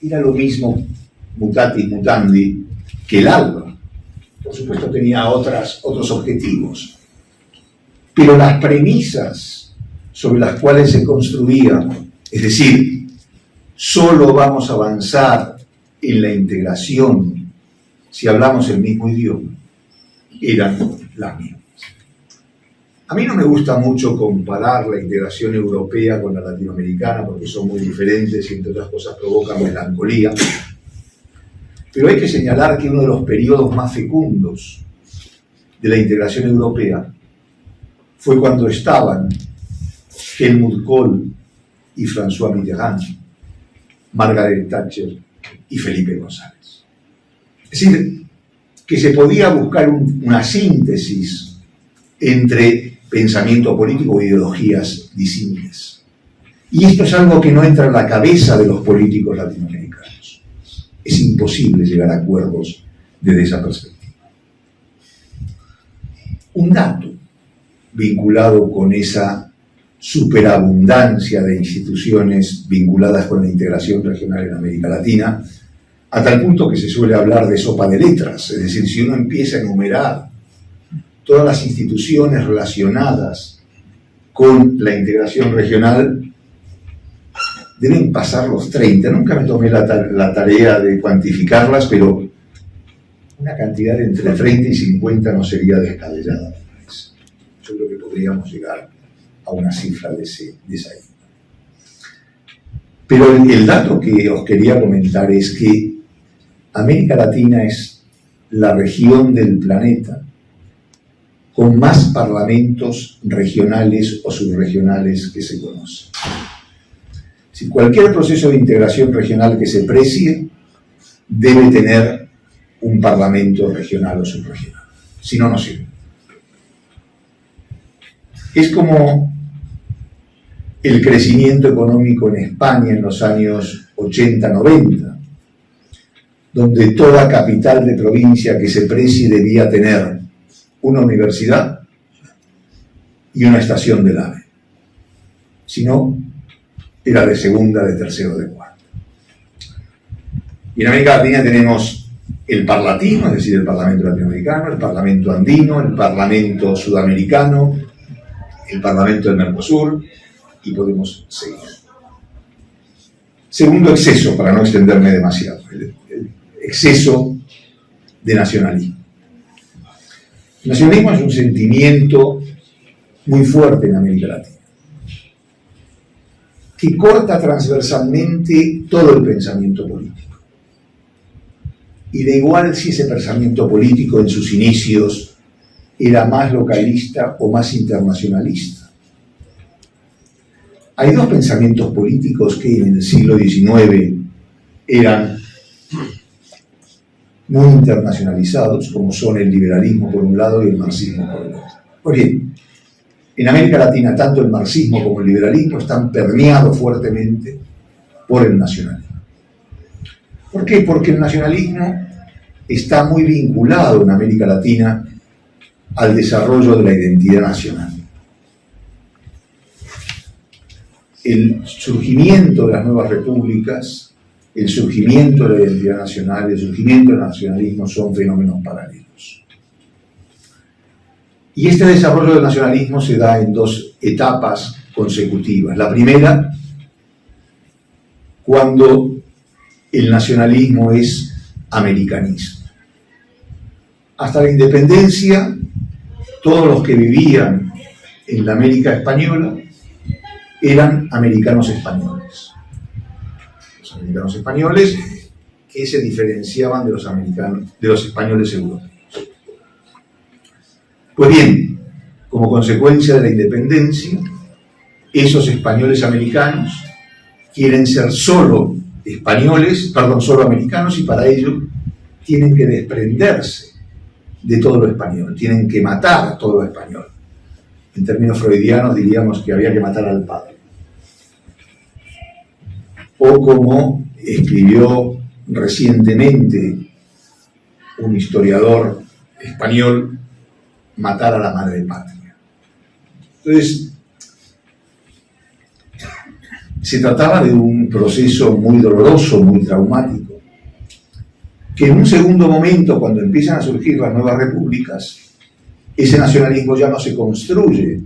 era lo mismo, mutatis mutandi, que el ALBA. Por supuesto tenía otros objetivos, pero las premisas sobre las cuales se construía, es decir, solo vamos a avanzar en la integración si hablamos el mismo idioma, eran las mismas. A mí no me gusta mucho comparar la integración europea con la latinoamericana porque son muy diferentes y entre otras cosas provocan melancolía. Pero hay que señalar que uno de los periodos más fecundos de la integración europea fue cuando estaban Helmut Kohl y François Mitterrand, Margaret Thatcher y Felipe González. Es decir, que se podía buscar una síntesis entre pensamiento político e ideologías disímiles. Y esto es algo que no entra en la cabeza de los políticos latinoamericanos. Es imposible llegar a acuerdos desde esa perspectiva. Un dato vinculado con esa superabundancia de instituciones vinculadas con la integración regional en América Latina, a tal punto que se suele hablar de sopa de letras, es decir, si uno empieza a enumerar todas las instituciones relacionadas con la integración regional, deben pasar los 30. Nunca me tomé la tarea de cuantificarlas, pero una cantidad de entre 30 y 50 no sería descabellada. Yo creo que podríamos llegar a una cifra de esa índole. Pero el dato que os quería comentar es que América Latina es la región del planeta con más parlamentos regionales o subregionales que se conocen. Si cualquier proceso de integración regional que se precie debe tener un parlamento regional o subregional, si no, no sirve. Es como el crecimiento económico en España en los años 80-90, donde toda capital de provincia que se precie debía tener una universidad y una estación del AVE. Si no, era de segunda, de tercero, de cuarta. Y en América Latina tenemos el parlatismo, es decir, el Parlamento latinoamericano, el Parlamento andino, el Parlamento sudamericano, el Parlamento del Mercosur, y podemos seguir. Segundo exceso, para no extenderme demasiado, el exceso de nacionalismo. El nacionalismo es un sentimiento muy fuerte en América Latina, que corta transversalmente todo el pensamiento político. Y da igual si ese pensamiento político en sus inicios era más localista o más internacionalista. Hay dos pensamientos políticos que en el siglo XIX eran muy internacionalizados, como son el liberalismo por un lado y el marxismo por el otro. Pues bien, en América Latina tanto el marxismo como el liberalismo están permeados fuertemente por el nacionalismo. ¿Por qué? Porque el nacionalismo está muy vinculado en América Latina al desarrollo de la identidad nacional. El surgimiento de las nuevas repúblicas, el surgimiento de la identidad nacional, el surgimiento del nacionalismo son fenómenos paralelos. Y este desarrollo del nacionalismo se da en dos etapas consecutivas. La primera, cuando el nacionalismo es americanismo. Hasta la independencia, todos los que vivían en la América española eran americanos españoles. Los americanos españoles que se diferenciaban de los españoles europeos. Pues bien, como consecuencia de la independencia, esos españoles americanos quieren ser solo españoles, perdón, solo americanos, y para ello tienen que desprenderse de todo lo español, tienen que matar todo lo español. En términos freudianos diríamos que había que matar al padre. O como escribió recientemente un historiador español, matar a la madre patria. Entonces, se trataba de un proceso muy doloroso, muy traumático, que en un segundo momento, cuando empiezan a surgir las nuevas repúblicas, ese nacionalismo ya no se construye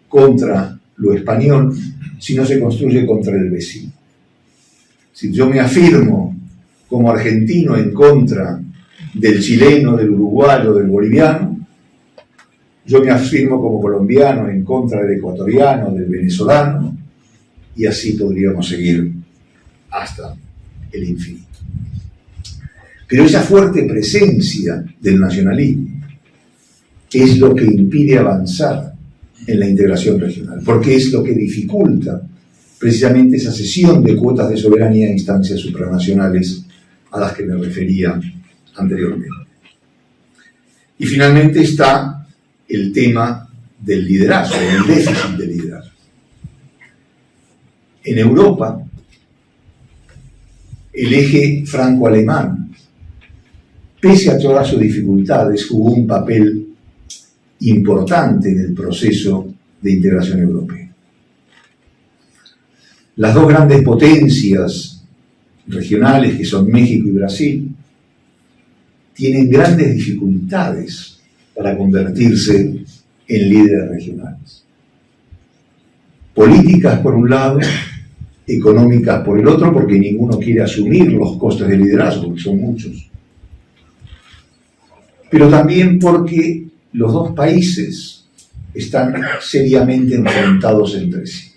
contra lo español, sino se construye contra el vecino. Si yo me afirmo como argentino en contra del chileno, del uruguayo, del boliviano, yo me afirmo como colombiano en contra del ecuatoriano, del venezolano, y así podríamos seguir hasta el infinito. Pero esa fuerte presencia del nacionalismo es lo que impide avanzar en la integración regional, porque es lo que dificulta precisamente esa cesión de cuotas de soberanía a instancias supranacionales a las que me refería anteriormente. Y finalmente está el tema del liderazgo, el déficit de liderazgo. En Europa, el eje franco-alemán, pese a todas sus dificultades, jugó un papel importante en el proceso de integración europea. Las dos grandes potencias regionales, que son México y Brasil, tienen grandes dificultades para convertirse en líderes regionales. Políticas por un lado, económicas por el otro, porque ninguno quiere asumir los costes de liderazgo, que son muchos. Pero también porque los dos países están seriamente enfrentados entre sí.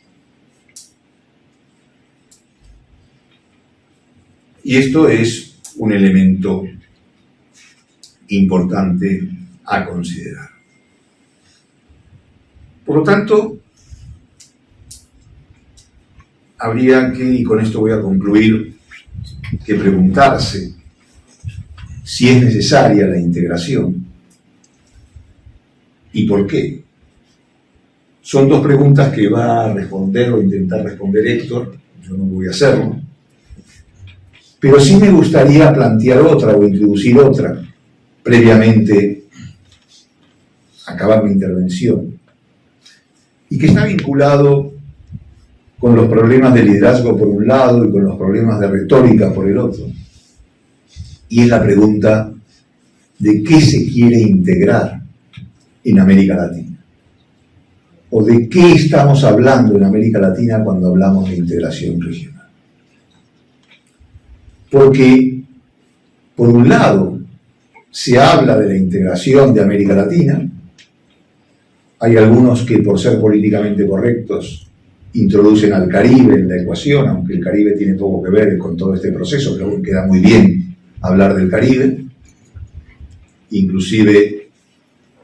Y esto es un elemento importante a considerar. Por lo tanto, habría que, y con esto voy a concluir, que preguntarse si es necesaria la integración y por qué. Son dos preguntas que va a responder o intentar responder Héctor, yo no voy a hacerlo, pero sí me gustaría plantear otra o introducir otra previamente a acabar mi intervención, y que está vinculado con los problemas de liderazgo por un lado y con los problemas de retórica por el otro. Y es la pregunta de qué se quiere integrar en América Latina. ¿O de qué estamos hablando en América Latina cuando hablamos de integración regional? Porque, por un lado, se habla de la integración de América Latina. Hay algunos que, por ser políticamente correctos, introducen al Caribe en la ecuación, aunque el Caribe tiene poco que ver con todo este proceso, pero queda muy bien hablar del Caribe. Inclusive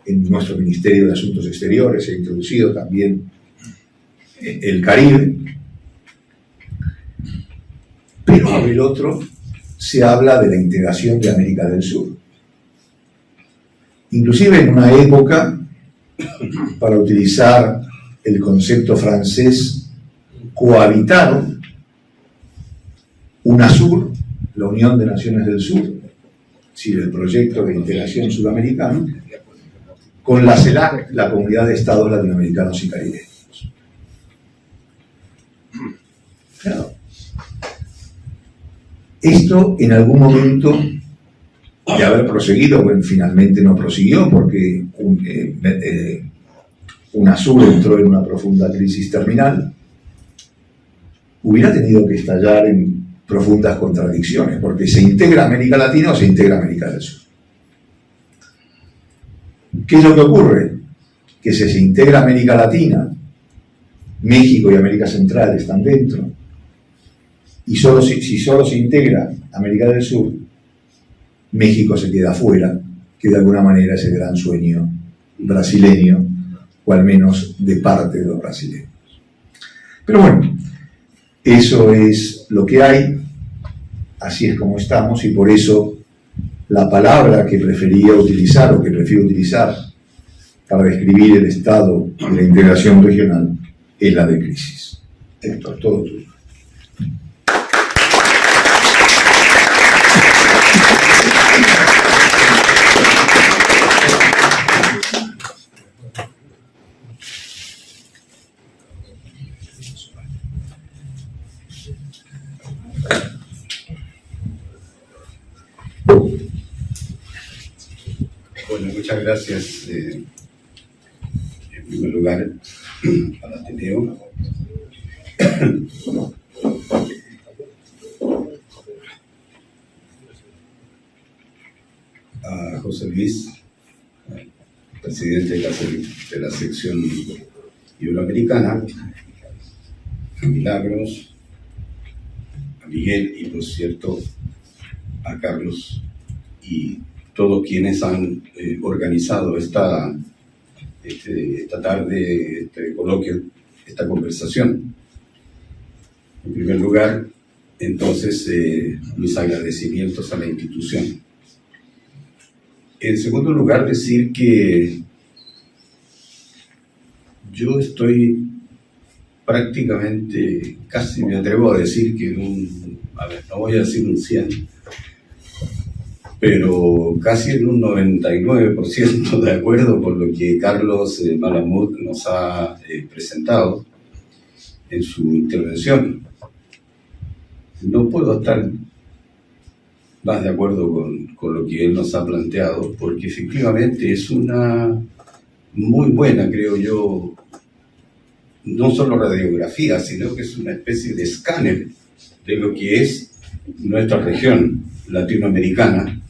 en nuestro Ministerio de Asuntos Exteriores se ha introducido también el Caribe. Pero por el otro se habla de la integración de América del Sur. Inclusive en una época, para utilizar el concepto francés, cohabitaron UNASUR, la Unión de Naciones del Sur, es decir, el proyecto de integración sudamericano, con la CELAC, la Comunidad de Estados Latinoamericanos y Caribeños. Claro. Esto en algún momento de haber proseguido, bueno, finalmente no prosiguió porque UNASUR entró en una profunda crisis terminal, hubiera tenido que estallar en profundas contradicciones, porque se integra América Latina o se integra América del Sur. ¿Qué es lo que ocurre? Que si se integra América Latina, México y América Central están dentro, y si solo se integra América del Sur, México se queda fuera, que de alguna manera es el gran sueño brasileño, o al menos de parte de los brasileños. Pero bueno, eso es lo que hay, así es como estamos, y por eso la palabra que prefería utilizar, o que prefiero utilizar, para describir el estado de la integración regional, es la de crisis. Esto es todo tuyo. Bueno, muchas gracias en primer lugar al Ateneo. A José Luis, presidente de la sección iberoamericana, a Milagros, a Miguel y por cierto a Carlos y todos quienes han organizado esta tarde, este coloquio, esta conversación. En primer lugar, entonces, mis agradecimientos a la institución. En segundo lugar, decir que yo estoy prácticamente, casi me atrevo a decir que no voy a decir un 100%, pero casi en un 99% de acuerdo con lo que Carlos Malamud nos ha presentado en su intervención. No puedo estar más de acuerdo con lo que él nos ha planteado, porque efectivamente es una muy buena, creo yo, no solo radiografía, sino que es una especie de escáner de lo que es nuestra región latinoamericana,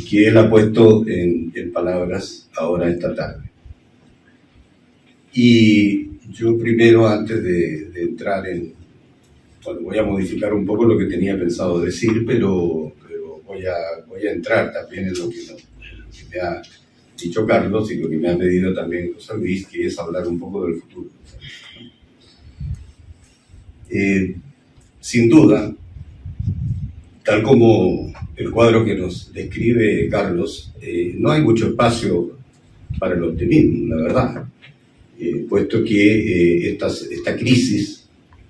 que él ha puesto en palabras ahora esta tarde. Y yo primero, antes de entrar bueno, voy a modificar un poco lo que tenía pensado decir, pero voy a entrar también en lo que me ha dicho Carlos y lo que me ha pedido también José Luis, que es hablar un poco del futuro. Sin duda, tal como el cuadro que nos describe Carlos, no hay mucho espacio para el optimismo, la verdad, puesto que esta crisis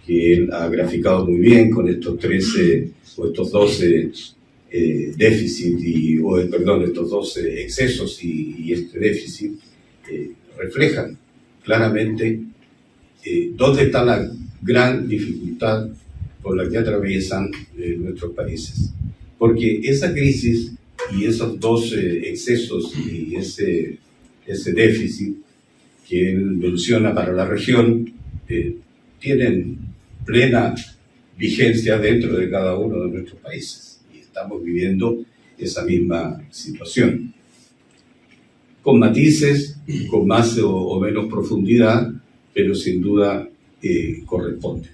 que él ha graficado muy bien con estos 13 o estos 12 déficit estos 12 excesos y este déficit reflejan claramente dónde está la gran dificultad por la que atraviesan nuestros países. Porque esa crisis y esos 12 excesos y ese déficit que él menciona para la región tienen plena vigencia dentro de cada uno de nuestros países. Y estamos viviendo esa misma situación. Con matices, con más o menos profundidad, pero sin duda corresponde.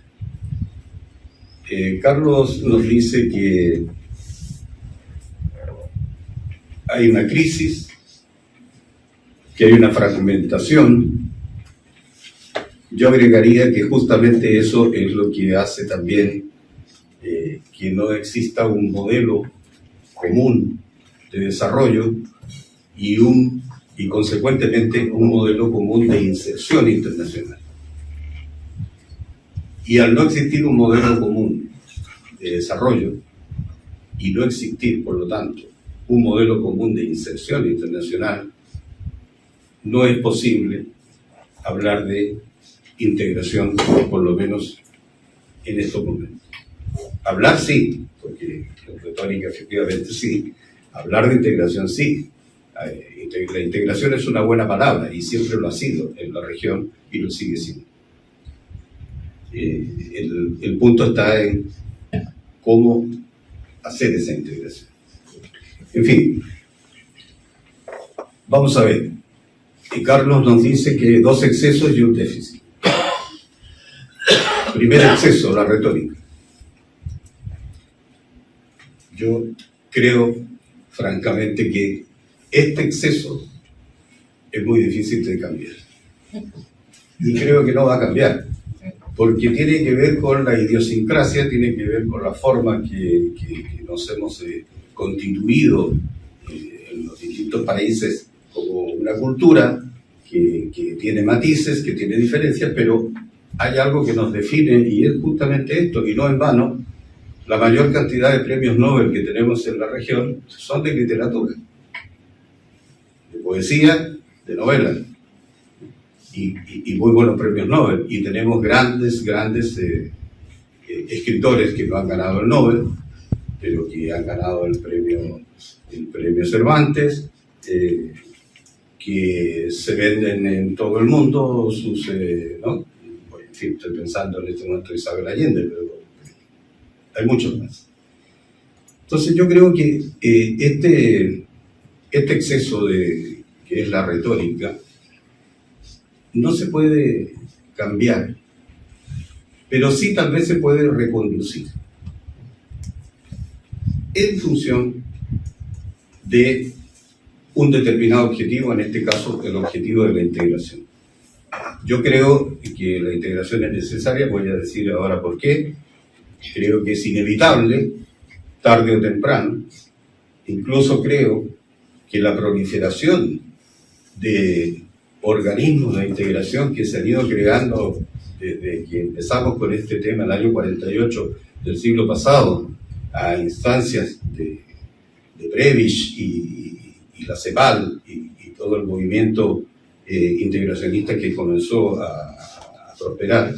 Carlos nos dice que hay una crisis, que hay una fragmentación. Yo agregaría que justamente eso es lo que hace también que no exista un modelo común de desarrollo y consecuentemente un modelo común de inserción internacional. Y al no existir un modelo común de desarrollo y no existir, por lo tanto, un modelo común de inserción internacional, no es posible hablar de integración, por lo menos en estos momentos. Hablar sí, porque en retórica efectivamente sí, hablar de integración sí. La integración es una buena palabra y siempre lo ha sido en la región y lo sigue siendo. El punto está en cómo hacer esa integración. En fin, vamos a ver. Y Carlos nos dice que 2 excesos y un déficit. Primer exceso, la retórica. Yo creo, francamente, que este exceso es muy difícil de cambiar. Y creo que no va a cambiar, porque tiene que ver con la idiosincrasia, tiene que ver con la forma que nos hemos constituido en los distintos países como una cultura que tiene matices, que tiene diferencias, pero hay algo que nos define y es justamente esto, y no en vano, la mayor cantidad de premios Nobel que tenemos en la región son de literatura, de poesía, de novela, y muy buenos premios Nobel, y tenemos grandes escritores que no han ganado el Nobel, pero que han ganado el premio Cervantes, que se venden en todo el mundo sus, ¿no? En fin, estoy pensando en este momento en Isabel Allende, pero hay muchos más. Entonces yo creo que este exceso que es la retórica no se puede cambiar, pero sí tal vez se puede reconducir en función de un determinado objetivo, en este caso el objetivo de la integración. Yo creo que la integración es necesaria, voy a decir ahora por qué. Creo que es inevitable, tarde o temprano. Incluso creo que la proliferación de organismos de integración que se han ido creando desde que empezamos con este tema en el año 48 del siglo pasado, a instancias de Prebisch y la CEPAL y todo el movimiento integracionista que comenzó a prosperar,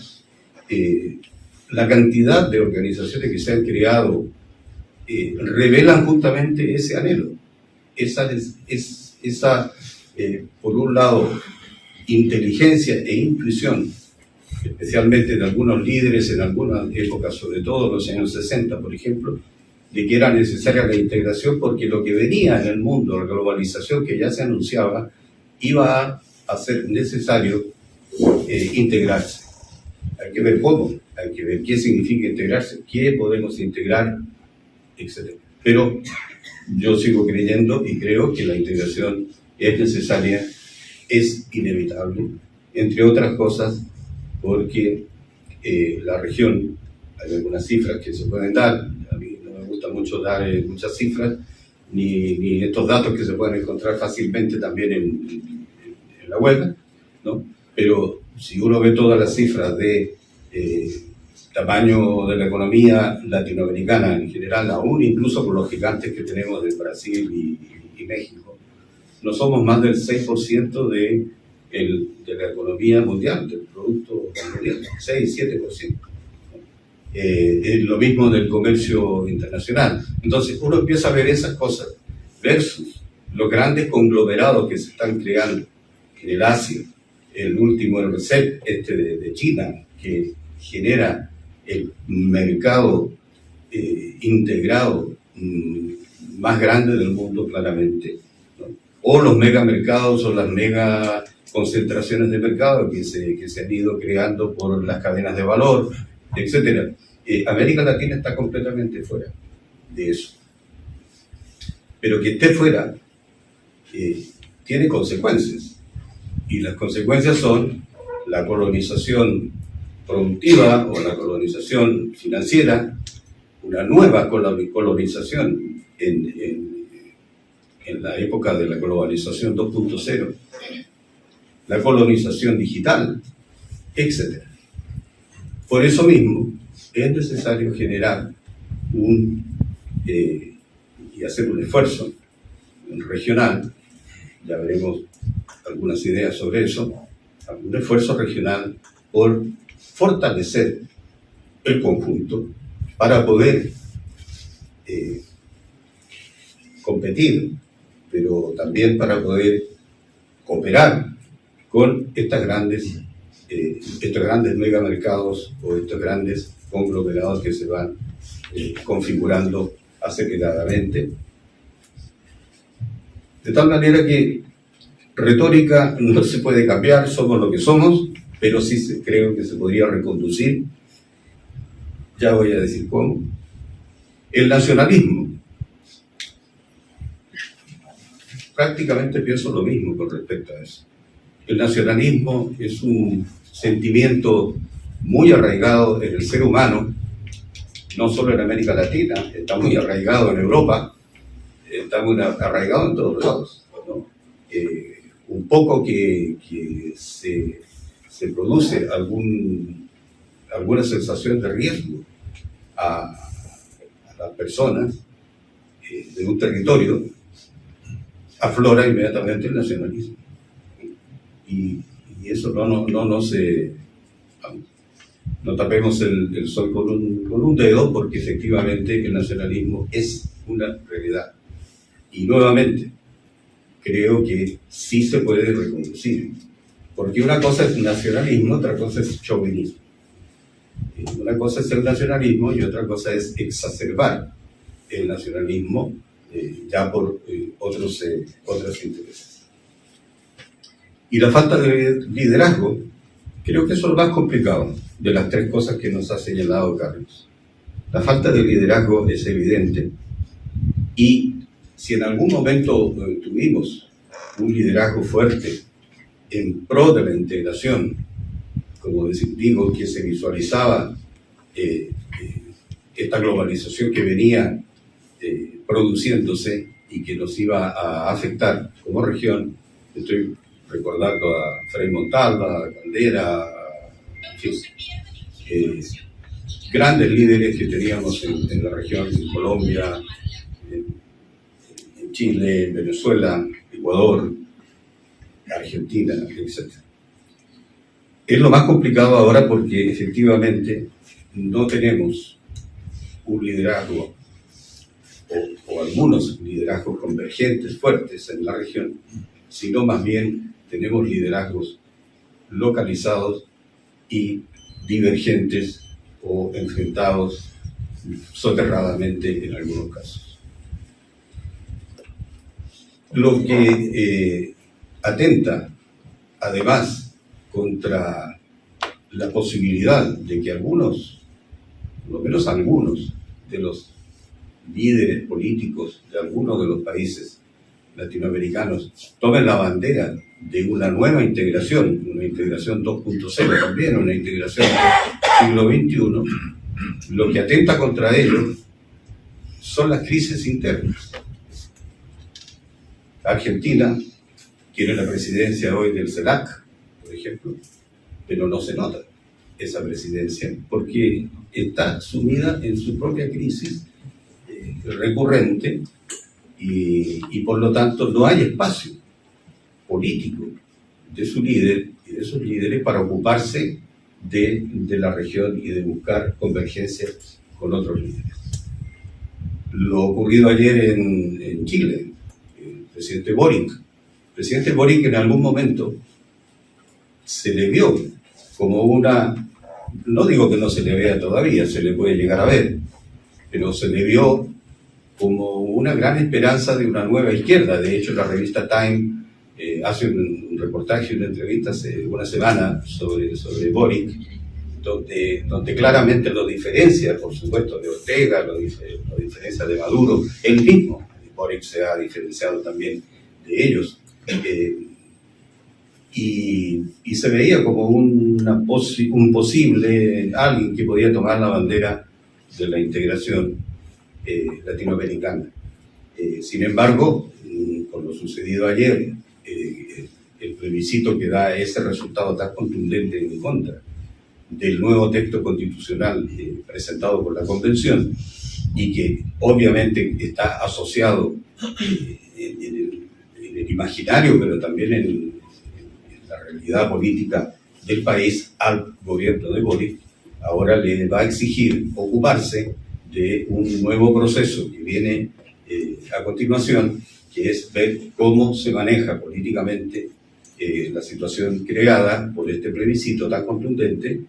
la cantidad de organizaciones que se han creado revelan justamente ese anhelo, esa por un lado, inteligencia e intuición, especialmente de algunos líderes en algunas épocas, sobre todo en los años 60, por ejemplo, de que era necesaria la integración porque lo que venía en el mundo, la globalización que ya se anunciaba, iba a hacer necesario integrarse. Hay que ver cómo, hay que ver qué significa integrarse, qué podemos integrar, etc. Pero yo sigo creyendo y creo que la integración es necesaria, es inevitable, entre otras cosas porque la región, hay algunas cifras que se pueden dar, a mí no me gusta mucho dar muchas cifras, ni estos datos que se pueden encontrar fácilmente también en la web, ¿no? Pero si uno ve todas las cifras de tamaño de la economía latinoamericana en general, aún incluso con los gigantes que tenemos de Brasil y México, no somos más del 6% de la economía mundial, del producto mundial, 6-7%. Es lo mismo del comercio internacional. Entonces uno empieza a ver esas cosas versus los grandes conglomerados que se están creando en el Asia, el último, el RCEP de China, que genera el mercado integrado más grande del mundo claramente, ¿no? O los megamercados o las mega concentraciones de mercado que se han ido creando por las cadenas de valor, etc. América Latina está completamente fuera de eso. Pero que esté fuera tiene consecuencias. Y las consecuencias son la colonización productiva o la colonización financiera, una nueva colonización en la época de la globalización 2.0, la colonización digital, etc. Por eso mismo es necesario generar y hacer un esfuerzo regional, ya veremos algunas ideas sobre eso, un esfuerzo regional por fortalecer el conjunto para poder competir, pero también para poder cooperar con estos grandes megamercados o estos grandes conglomerados que se van configurando aceleradamente. De tal manera que retórica no se puede cambiar, somos lo que somos, pero sí creo que se podría reconducir, ya voy a decir cómo, el nacionalismo. prácticamente pienso lo mismo con respecto a eso. El nacionalismo es un sentimiento muy arraigado en el ser humano, no solo en América Latina, está muy arraigado en Europa, está muy arraigado en todos lados, ¿no? Un poco que se produce alguna sensación de riesgo a las personas de un territorio, aflora inmediatamente el nacionalismo. Y eso no tapemos el sol con un dedo, porque efectivamente el nacionalismo es una realidad. Y nuevamente, creo que sí se puede reconducir, porque una cosa es nacionalismo, otra cosa es chauvinismo. Una cosa es el nacionalismo y otra cosa es exacerbar el nacionalismo ya por otros intereses. Y la falta de liderazgo, creo que eso es lo más complicado de las tres cosas que nos ha señalado Carlos. La falta de liderazgo es evidente, y si en algún momento tuvimos un liderazgo fuerte en pro de la integración, como digo, que se visualizaba esta globalización que venía produciéndose y que nos iba a afectar como región, estoy recordando a Frei Montalva, a Caldera, en fin, grandes líderes que teníamos en la región, en Colombia, en Chile, en Venezuela, Ecuador, Argentina, etc. Es lo más complicado ahora porque efectivamente no tenemos un liderazgo o algunos liderazgos convergentes fuertes en la región, sino más bien tenemos liderazgos localizados y divergentes o enfrentados soterradamente en algunos casos. Lo que atenta además contra la posibilidad de que algunos, por lo menos algunos, de los líderes políticos de algunos de los países latinoamericanos tomen la bandera de una nueva integración, una integración 2.0 también, una integración del siglo XXI, lo que atenta contra ello son las crisis internas. Argentina tiene la presidencia hoy del CELAC, por ejemplo, pero no se nota esa presidencia porque está sumida en su propia crisis recurrente y por lo tanto no hay espacio político de su líder y de sus líderes para ocuparse de la región y de buscar convergencia con otros líderes. Lo ocurrido ayer en Chile, el presidente Boric en algún momento se le vio como una, no digo que no se le vea todavía, se le puede llegar a ver, pero se le vio como una gran esperanza de una nueva izquierda. De hecho, la revista Time hace un reportaje, una entrevista hace una semana sobre Boric, donde claramente lo diferencia, por supuesto, de Ortega, lo diferencia de Maduro. Él mismo, Boric, se ha diferenciado también de ellos. Y se veía como un posible alguien que podía tomar la bandera de la integración latinoamericana. Sin embargo, con lo sucedido ayer, el plebiscito que da ese resultado tan contundente en contra del nuevo texto constitucional presentado por la Convención, y que obviamente está asociado en el imaginario, pero también en la realidad política del país, al gobierno de Boric, ahora le va a exigir ocuparse de un nuevo proceso que viene a continuación, que es ver cómo se maneja políticamente la situación creada por este plebiscito tan contundente,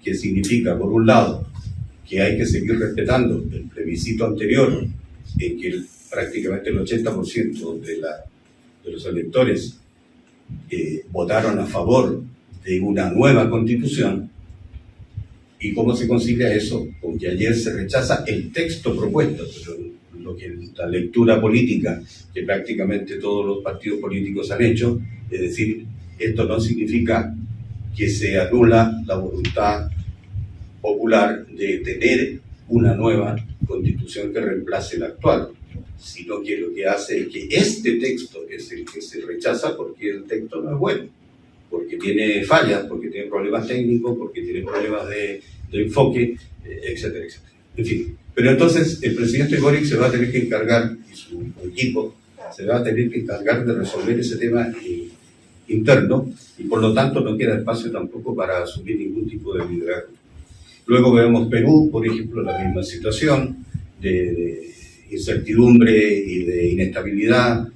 que significa, por un lado, que hay que seguir respetando el plebiscito anterior, en que prácticamente el 80% de los electores votaron a favor de una nueva constitución. ¿Y cómo se concilia eso? Con que ayer se rechaza el texto propuesto, pero la lectura política que prácticamente todos los partidos políticos han hecho, es decir, esto no significa que se anula la voluntad popular de tener una nueva constitución que reemplace la actual, sino que lo que hace es que este texto es el que se rechaza porque el texto no es bueno, porque tiene fallas, porque tiene problemas técnicos, porque tiene problemas de enfoque, etcétera, etcétera. En fin, pero entonces el presidente Boric se va a tener que encargar, y su equipo se va a tener que encargar de resolver ese tema interno, y por lo tanto no queda espacio tampoco para asumir ningún tipo de liderazgo. Luego vemos Perú, por ejemplo, la misma situación de incertidumbre y de inestabilidad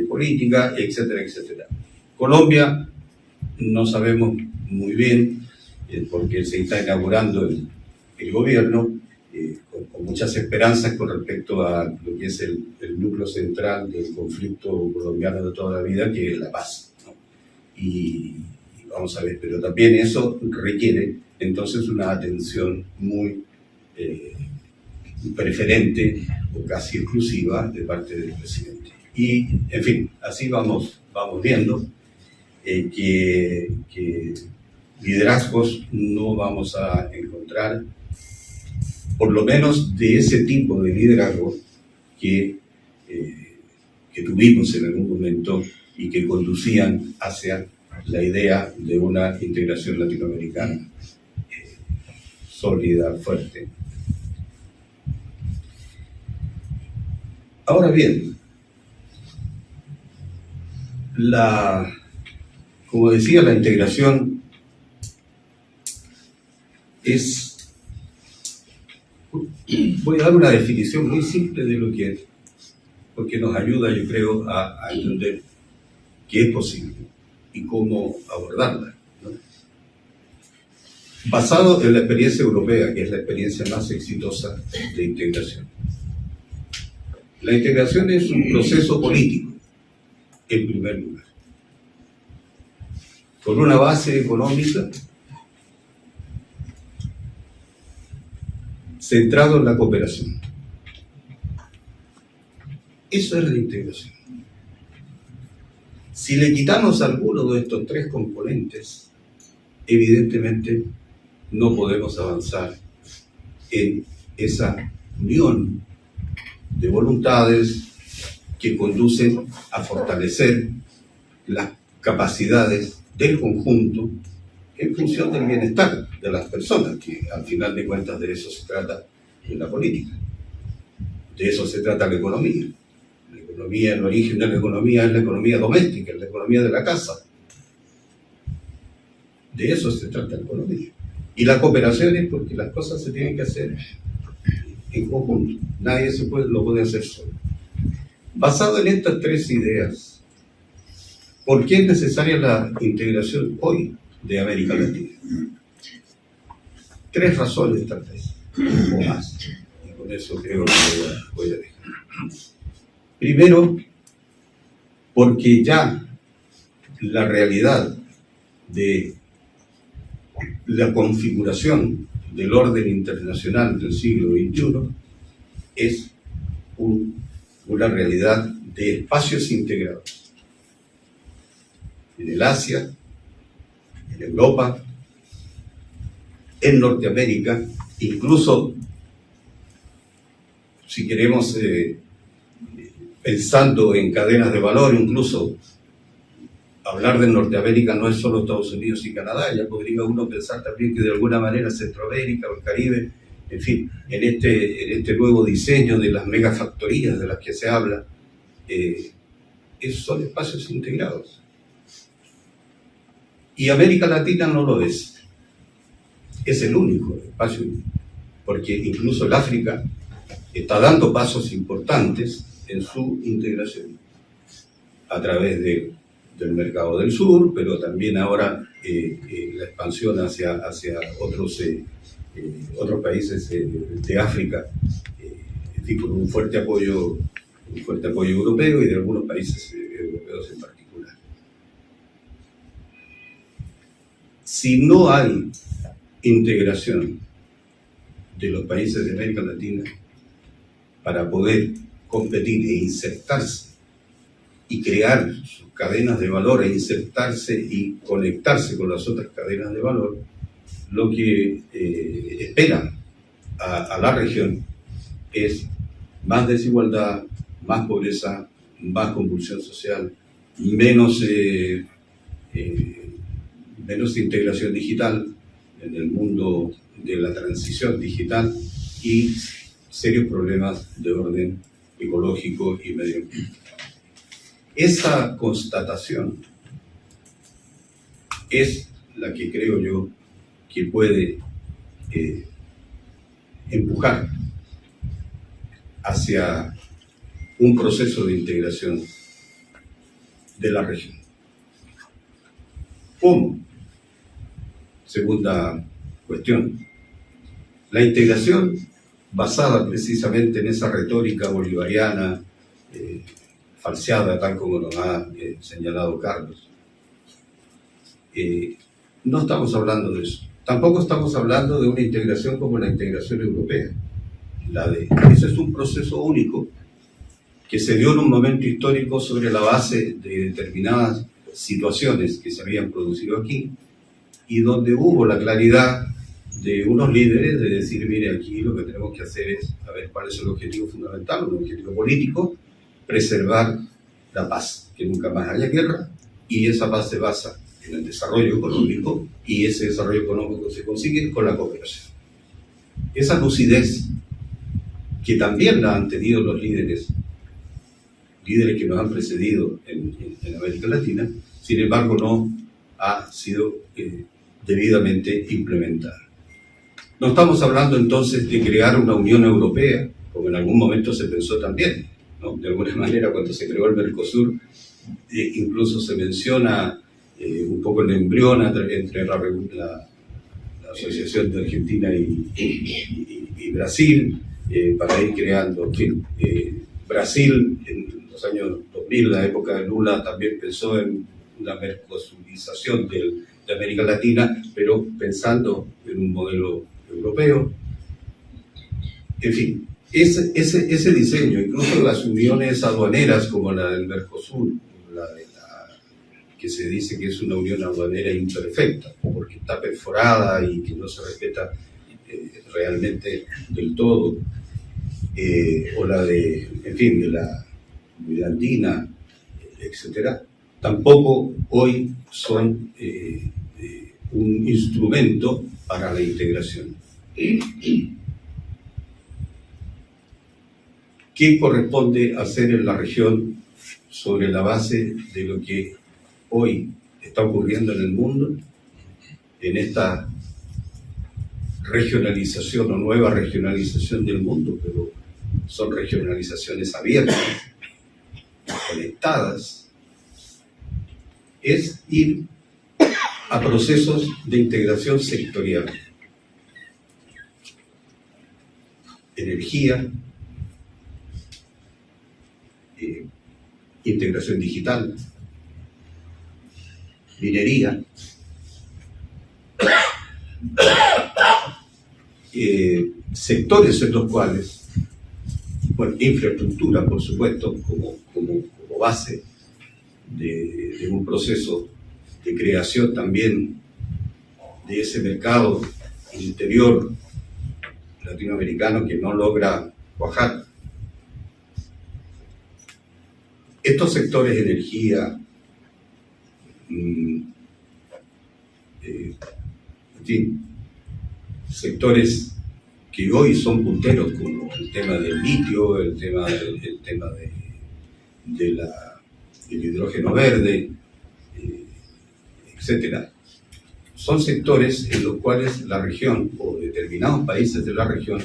política, etcétera, etcétera. Colombia no sabemos muy bien, porque se está inaugurando el gobierno, con muchas esperanzas con respecto a lo que es el núcleo central del conflicto colombiano de toda la vida, que es la paz, ¿no? Y vamos a ver, pero también eso requiere entonces una atención muy preferente o casi exclusiva de parte del presidente. Y, en fin, así vamos viendo que liderazgos no vamos a encontrar, por lo menos de ese tipo de liderazgo que tuvimos en algún momento y que conducían hacia la idea de una integración latinoamericana sólida, fuerte. Ahora bien, como decía, la integración es, voy a dar una definición muy simple de lo que es, porque nos ayuda, yo creo, a entender qué es posible y cómo abordarla, ¿no? Basado en la experiencia europea, que es la experiencia más exitosa de integración. La integración es un proceso político, en primer lugar, con una base económica centrado en la cooperación. Eso es la integración. Si le quitamos alguno de estos tres componentes, evidentemente no podemos avanzar en esa unión de voluntades que conducen a fortalecer las capacidades del conjunto en función del bienestar de las personas, que al final de cuentas de eso se trata en la política. De eso se trata la economía. La economía, el origen de la economía es la economía doméstica, es la economía de la casa. De eso se trata la economía. Y la cooperación es porque las cosas se tienen que hacer en conjunto. Nadie lo puede hacer solo. Basado en estas tres ideas, ¿por qué es necesaria la integración hoy de América Latina? Tres razones tal vez, o más. Y con eso creo que voy a dejar. Primero, porque ya la realidad de la configuración del orden internacional del siglo XXI es una realidad de espacios integrados. En el Asia, en Europa, en Norteamérica, incluso, si queremos, pensando en cadenas de valor, incluso hablar de Norteamérica no es solo Estados Unidos y Canadá, ya podría uno pensar también que de alguna manera Centroamérica o el Caribe, en fin, en este nuevo diseño de las megafactorías de las que se habla, esos son espacios integrados. Y América Latina no lo es. Es el único espacio, porque incluso el África está dando pasos importantes en su integración a través del mercado del sur, pero también ahora la expansión hacia otros países de África, en fin, con un fuerte apoyo europeo y de algunos países europeos en particular. Si no hay integración de los países de América Latina para poder competir e insertarse y crear sus cadenas de valor e insertarse y conectarse con las otras cadenas de valor, lo que espera a la región es más desigualdad, más pobreza, más convulsión social, menos integración digital en el mundo de la transición digital y serios problemas de orden ecológico y medioambiental. Esa constatación es la que creo yo que puede empujar hacia un proceso de integración de la región. ¿Cómo? Segunda cuestión. La integración basada precisamente en esa retórica bolivariana falseada, tal como nos ha señalado Carlos. No estamos hablando de eso. Tampoco estamos hablando de una integración como la integración europea. Ese es un proceso único que se dio en un momento histórico sobre la base de determinadas situaciones que se habían producido aquí y donde hubo la claridad de unos líderes de decir, mire, aquí lo que tenemos que hacer es saber cuál es el objetivo fundamental, un objetivo político, preservar la paz, que nunca más haya guerra, y esa paz se basa en el desarrollo económico, y ese desarrollo económico se consigue con la cooperación. Esa lucidez, que también la han tenido los líderes que nos han precedido en América Latina, sin embargo no ha sido debidamente implementada. No estamos hablando entonces de crear una Unión Europea, como en algún momento se pensó también, ¿no? De alguna manera, cuando se creó el Mercosur, incluso se menciona un poco el embrión entre la Asociación de Argentina y Brasil, para ir creando, en fin, Brasil en los años 2000, la época de Lula, también pensó en una mercosurización de América Latina, pero pensando en un modelo europeo. En fin, ese diseño, incluso las uniones aduaneras como la del Mercosur, que se dice que es una unión aduanera imperfecta, porque está perforada y que no se respeta realmente del todo, o la de, en fin, de la Comunidad Andina, etcétera, tampoco hoy son un instrumento para la integración. ¿Qué corresponde hacer en la región sobre la base de lo que hoy está ocurriendo en el mundo, en esta regionalización o nueva regionalización del mundo? Pero son regionalizaciones abiertas, conectadas. Es ir a procesos de integración sectorial. Energía, integración digital, minería, sectores en los cuales, bueno, infraestructura, por supuesto, como base de un proceso de creación también de ese mercado interior latinoamericano que no logra cuajar. Estos sectores, energía, en fin, sectores que hoy son punteros, como el tema del litio, el tema del hidrógeno verde, etcétera. Son sectores en los cuales la región o determinados países de la región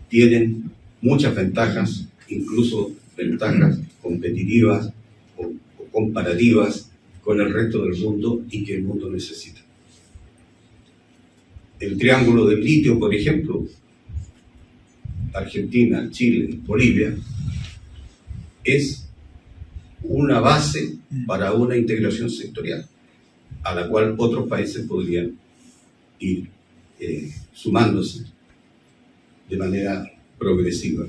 tienen muchas ventajas, incluso ventajas competitivas o comparativas con el resto del mundo y que el mundo necesita. El triángulo del litio, por ejemplo, Argentina, Chile, Bolivia, es una base para una integración sectorial a la cual otros países podrían ir sumándose de manera progresiva.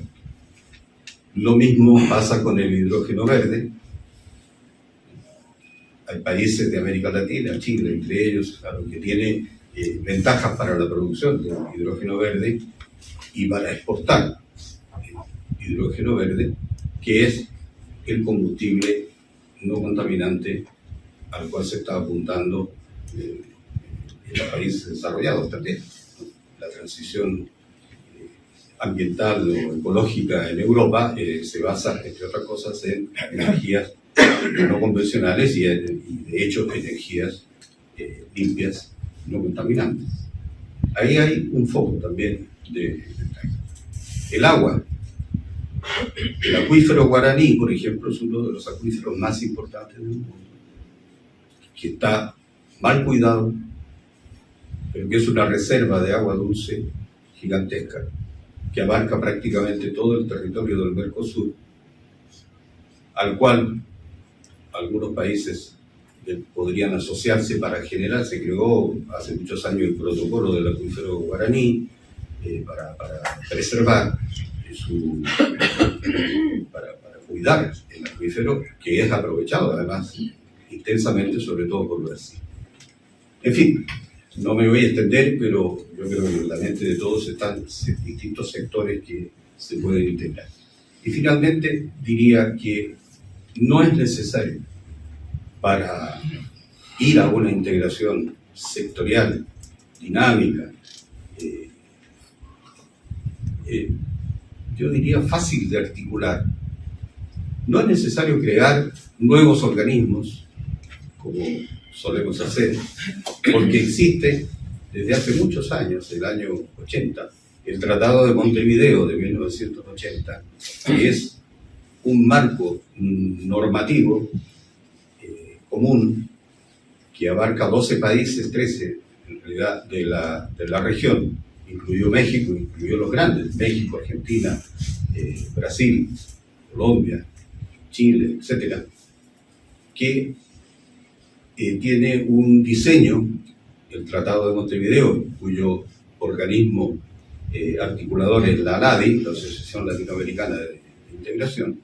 Lo mismo pasa con el hidrógeno verde. Hay países de América Latina, Chile entre ellos, claro, que tiene ventajas para la producción de hidrógeno verde y para exportar hidrógeno verde, que es el combustible no contaminante al cual se está apuntando en los países desarrollados también. La transición ambiental o ecológica en Europa se basa, entre otras cosas, en energías no convencionales y de hecho energías limpias, no contaminantes. Ahí hay un foco también de el agua. El acuífero Guaraní, por ejemplo, es uno de los acuíferos más importantes del mundo, que está mal cuidado, pero que es una reserva de agua dulce gigantesca, que abarca prácticamente todo el territorio del Mercosur, al cual algunos países podrían asociarse para generar. Se creó hace muchos años el protocolo del acuífero Guaraní para preservar para cuidar el acuífero, que es aprovechado además intensamente, sobre todo por Brasil. En fin, no me voy a extender, pero yo creo que en la mente de todos están distintos sectores que se pueden integrar. Y finalmente diría que no es necesario, para ir a una integración sectorial, dinámica, yo diría fácil de articular. No es necesario crear nuevos organismos, como solemos hacer, porque existe desde hace muchos años, el año 80, el Tratado de Montevideo de 1980, que es un marco normativo común que abarca 12 países, 13 en realidad de la región, incluyó México, incluyó los grandes, México, Argentina, Brasil, Colombia, Chile, etcétera, que tiene un diseño, el Tratado de Montevideo, cuyo organismo articulador es la ALADI, la Asociación Latinoamericana de Integración.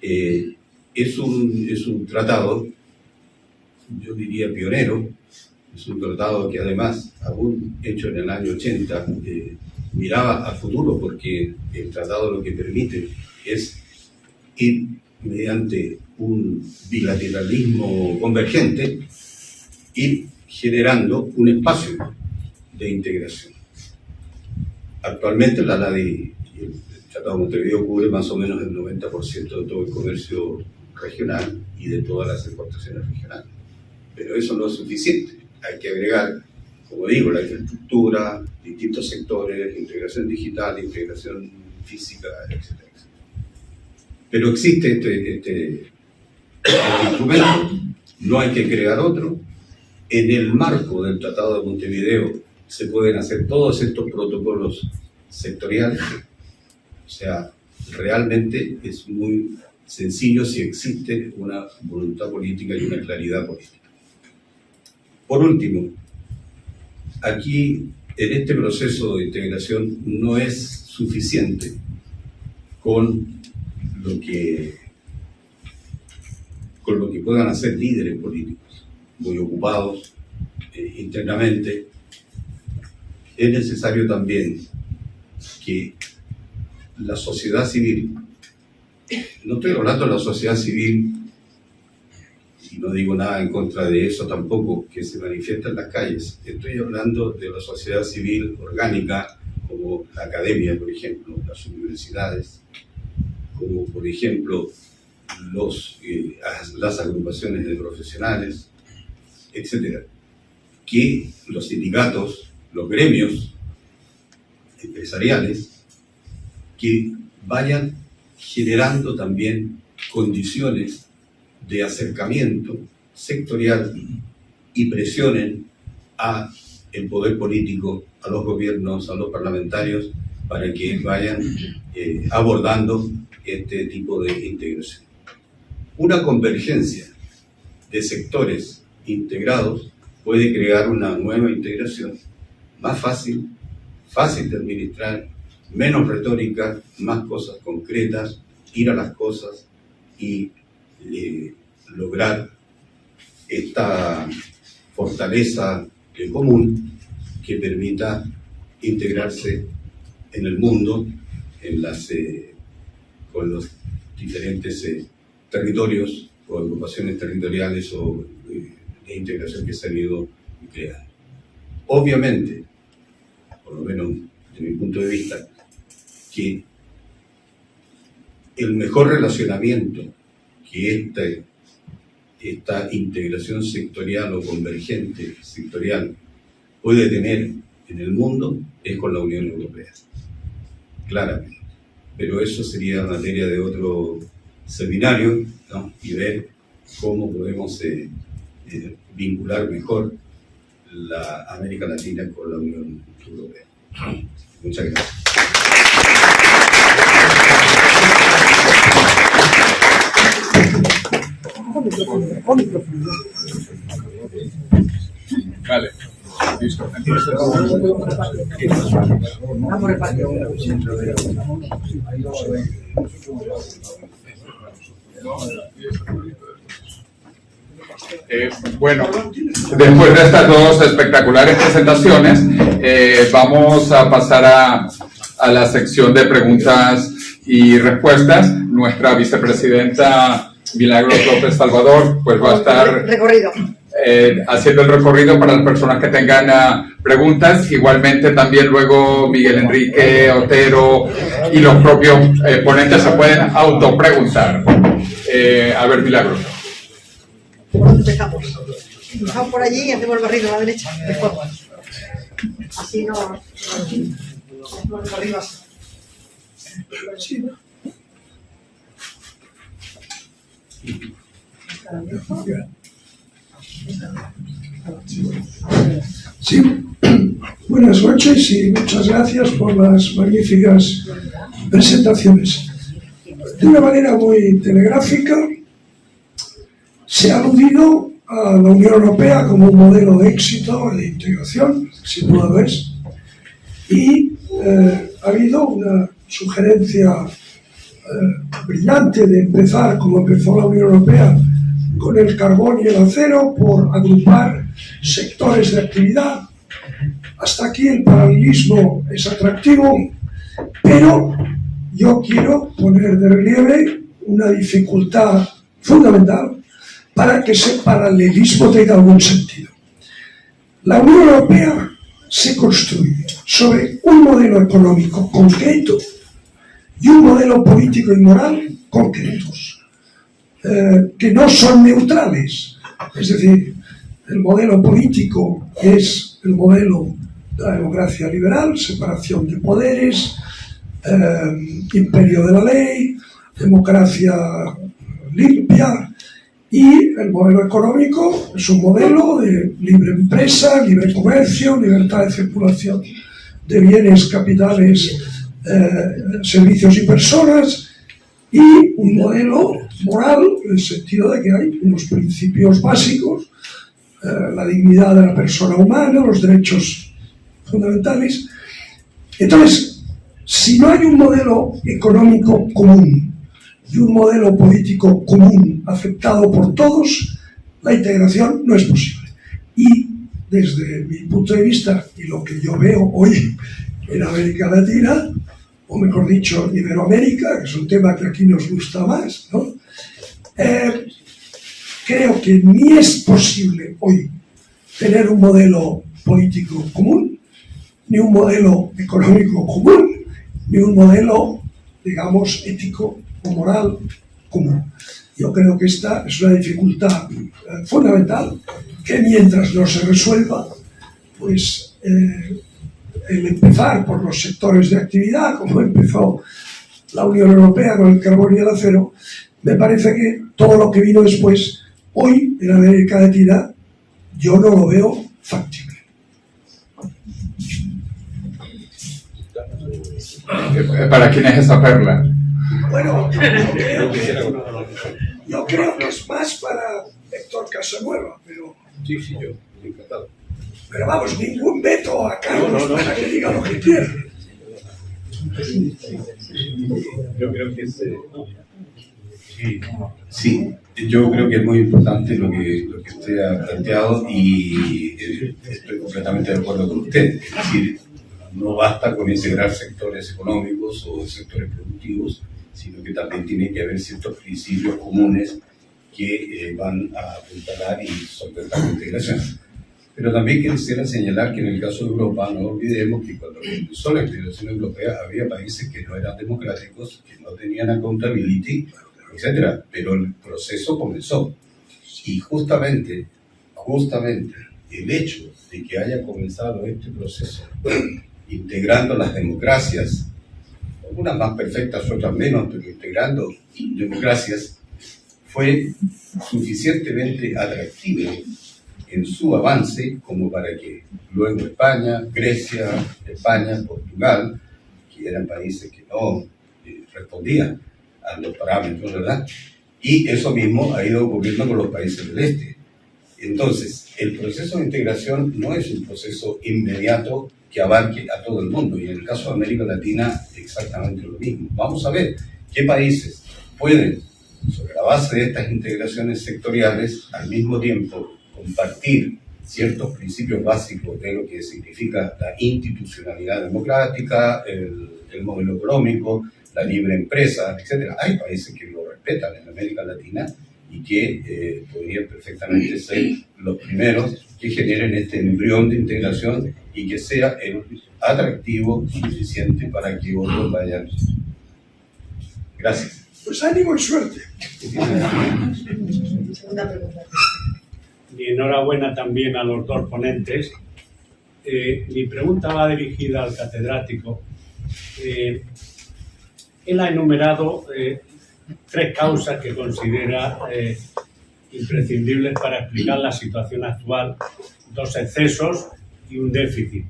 Es un tratado, yo diría pionero, es un tratado que además, aún hecho en el año 80, miraba al futuro, porque el tratado lo que permite es ir mediante un bilateralismo convergente, ir generando un espacio de integración. Actualmente la LADI y el Tratado de Montevideo cubre más o menos el 90% de todo el comercio regional y de todas las exportaciones regionales. Pero eso no es suficiente. Hay que agregar, como digo, la infraestructura, distintos sectores, integración digital, integración física, etcétera. Pero existe este instrumento, no hay que crear otro. En el marco del Tratado de Montevideo se pueden hacer todos estos protocolos sectoriales. O sea, realmente es muy sencillo si existe una voluntad política y una claridad política. Por último, aquí en este proceso de integración no es suficiente con lo que puedan hacer líderes políticos muy ocupados internamente. Es necesario también que la sociedad civil, no estoy hablando de la sociedad civil, y no digo nada en contra de eso tampoco, que se manifiesta en las calles, estoy hablando de la sociedad civil orgánica, como la academia, por ejemplo, las universidades, como por ejemplo las agrupaciones de profesionales, etcétera, que los sindicatos, los gremios empresariales, que vayan generando también condiciones de acercamiento sectorial y presionen al poder político, a los gobiernos, a los parlamentarios, para que vayan abordando este tipo de integración. Una convergencia de sectores integrados puede crear una nueva integración más fácil de administrar, menos retórica, más cosas concretas, ir a las cosas y lograr esta fortaleza común que permita integrarse en el mundo, con los diferentes territorios o agrupaciones territoriales o de integración que se han ido creando. Obviamente, por lo menos desde mi punto de vista, que el mejor relacionamiento que esta integración sectorial o convergente sectorial puede tener en el mundo es con la Unión Europea, claramente. Pero eso sería materia de otro seminario, ¿no? Y ver cómo podemos vincular mejor la América Latina con la Unión Europea. Muchas gracias. Vale. Listo. Bueno, después de estas dos espectaculares presentaciones, vamos a pasar a la sección de preguntas y respuestas. Nuestra vicepresidenta Milagros López Salvador pues va a estar haciendo el recorrido para las personas que tengan preguntas. Igualmente también luego Miguel Enrique Otero y los propios ponentes se pueden autopreguntar. A ver, Milagros. ¿Por dónde empezamos? Empezamos por allí y hacemos el barrido a la derecha. Mejor. Así no. Hacemos el barrido así. Sí, buenas noches y muchas gracias por las magníficas presentaciones. De una manera muy telegráfica, se ha aludido a la Unión Europea como un modelo de éxito, de integración, sin duda lo es, y ha habido una sugerencia brillante de empezar, como empezó la Unión Europea, con el carbón y el acero, por agrupar sectores de actividad. Hasta aquí el paralelismo es atractivo, pero yo quiero poner de relieve una dificultad fundamental para que ese paralelismo tenga algún sentido. La Unión Europea se construye sobre un modelo económico concreto y un modelo político y moral concretos, que no son neutrales. Es decir, el modelo político es el modelo de la democracia liberal, separación de poderes, imperio de la ley, democracia limpia, y el modelo económico es un modelo de libre empresa, libre comercio, libertad de circulación de bienes, capitales, servicios y personas, y un modelo moral en el sentido de que hay unos principios básicos, la dignidad de la persona humana, los derechos fundamentales. Entonces, si no hay un modelo económico común y un modelo político común aceptado por todos, la integración no es posible. Y desde mi punto de vista y lo que yo veo hoy en América Latina, o mejor dicho, Iberoamérica, que es un tema que aquí nos gusta más, ¿no? Creo que ni es posible hoy tener un modelo político común, ni un modelo económico común, ni un modelo, digamos, ético o moral común. Yo creo que esta es una dificultad fundamental que mientras no se resuelva, pues el empezar por los sectores de actividad, como empezó la Unión Europea con el carbón y el acero, me parece que todo lo que vino después, hoy en América Latina, yo no lo veo factible. ¿Para quién es esa perla? Bueno, yo creo que es más para Héctor Casanueva, pero... Sí, yo, encantado. Pero vamos, ningún veto a Carlos para que diga lo que quiere. Yo creo que sí, yo creo que es muy importante lo que usted ha planteado y estoy completamente de acuerdo con usted. Es decir, no basta con integrar sectores económicos o sectores productivos, sino que también tiene que haber ciertos principios comunes que van a apuntalar y solventar la integración. Pero también quisiera señalar que en el caso de Europa no olvidemos que cuando comenzó la integración europea había países que no eran democráticos, que no tenían accountability, etcétera, pero el proceso comenzó. Y justamente el hecho de que haya comenzado este proceso integrando las democracias, algunas más perfectas, otras menos, pero integrando democracias, fue suficientemente atractivo en su avance como para que luego España, Grecia, Portugal, que eran países que no respondían a los parámetros, ¿verdad? Y eso mismo ha ido ocurriendo con los países del este. Entonces, el proceso de integración no es un proceso inmediato que abarque a todo el mundo, y en el caso de América Latina exactamente lo mismo. Vamos a ver qué países pueden, sobre la base de estas integraciones sectoriales, al mismo tiempo compartir ciertos principios básicos de lo que significa la institucionalidad democrática, el modelo económico, la libre empresa, etc. Hay países que lo respetan en América Latina y que podrían perfectamente ser los primeros que generen este embrión de integración y que sea atractivo suficiente para que otros vayan. Gracias. Pues ánimo y suerte. Segunda pregunta. Y enhorabuena también a los dos ponentes. Mi pregunta va dirigida al catedrático. Él ha enumerado 3 causas que considera imprescindibles para explicar la situación actual: 2 excesos y un déficit.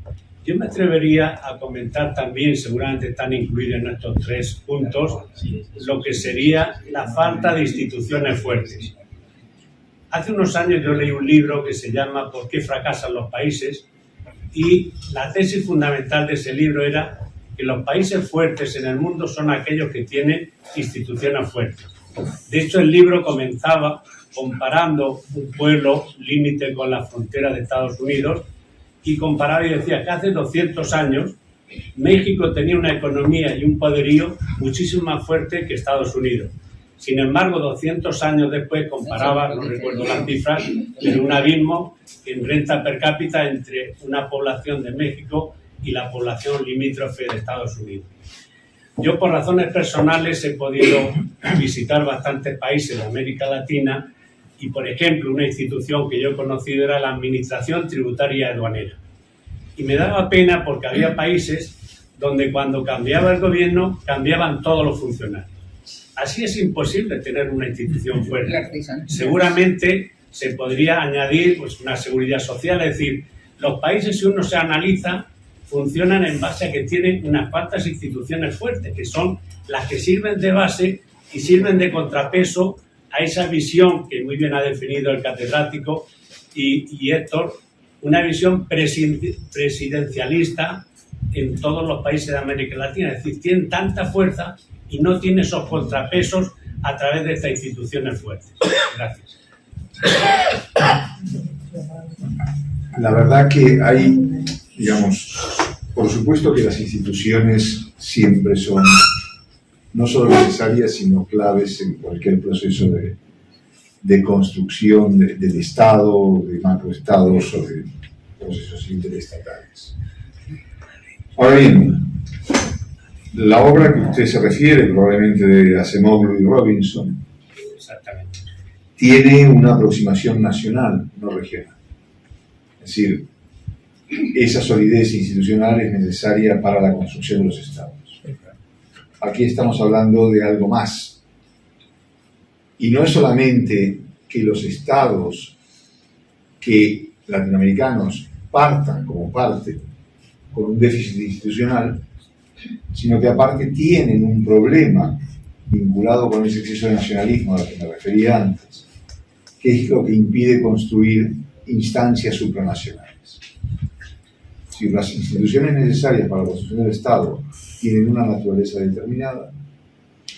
Yo me atrevería a comentar también, seguramente están incluidos en estos 3 puntos, lo que sería la falta de instituciones fuertes. Hace unos años yo leí un libro que se llama ¿Por qué fracasan los países? Y la tesis fundamental de ese libro era que los países fuertes en el mundo son aquellos que tienen instituciones fuertes. De hecho, el libro comenzaba comparando un pueblo límite con la frontera de Estados Unidos y comparaba y decía que hace 200 años México tenía una economía y un poderío muchísimo más fuerte que Estados Unidos. Sin embargo, 200 años después comparaba, no recuerdo las cifras, pero un abismo en renta per cápita entre una población de México y la población limítrofe de Estados Unidos. Yo, por razones personales, he podido visitar bastantes países de América Latina y, por ejemplo, una institución que yo he conocido era la Administración Tributaria Aduanera. Y me daba pena porque había países donde cuando cambiaba el gobierno cambiaban todos los funcionarios. Así es imposible tener una institución fuerte. Seguramente se podría añadir pues, una seguridad social, es decir, los países, si uno se analiza, funcionan en base a que tienen unas cuantas instituciones fuertes, que son las que sirven de base y sirven de contrapeso a esa visión que muy bien ha definido el catedrático y Héctor, una visión presidencialista en todos los países de América Latina. Es decir, tienen tanta fuerza y no tienen esos contrapesos a través de estas instituciones fuertes. Gracias. La verdad que hay, digamos, por supuesto que las instituciones siempre son no solo necesarias, sino claves en cualquier proceso de construcción del Estado, de macroestados o de procesos interestatales. Ahora bien, la obra que usted se refiere, probablemente de Acemoglu y Robinson, Exactamente. tiene una aproximación nacional, no regional. Es decir, esa solidez institucional es necesaria para la construcción de los estados. Aquí estamos hablando de algo más. Y no es solamente que los estados que latinoamericanos partan como parte con un déficit institucional, sino que aparte tienen un problema vinculado con ese exceso de nacionalismo al que me refería antes, que es lo que impide construir instancias supranacionales. Si las instituciones necesarias para la construcción del Estado tienen una naturaleza determinada,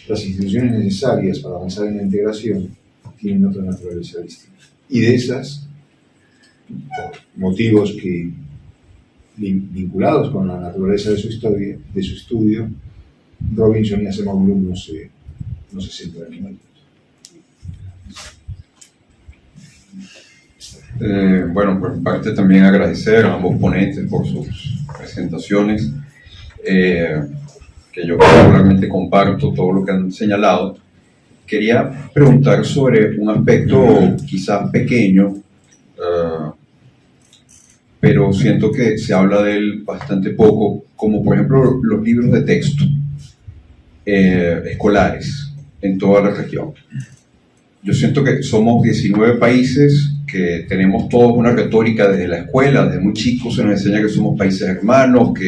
las instituciones necesarias para avanzar en la integración tienen otra naturaleza distinta. Y de esas, por motivos que vinculados con la naturaleza de su historia, de su estudio, Robinson y Acemoglu no se centran en ello. Bueno, por mi parte también agradecer a ambos ponentes por sus presentaciones, que yo particularmente comparto todo lo que han señalado. Quería preguntar sobre un aspecto quizás pequeño, pero siento que se habla de él bastante poco, como por ejemplo los libros de texto escolares en toda la región. Yo siento que somos 19 países que tenemos todos una retórica desde la escuela, desde muy chicos se nos enseña que somos países hermanos,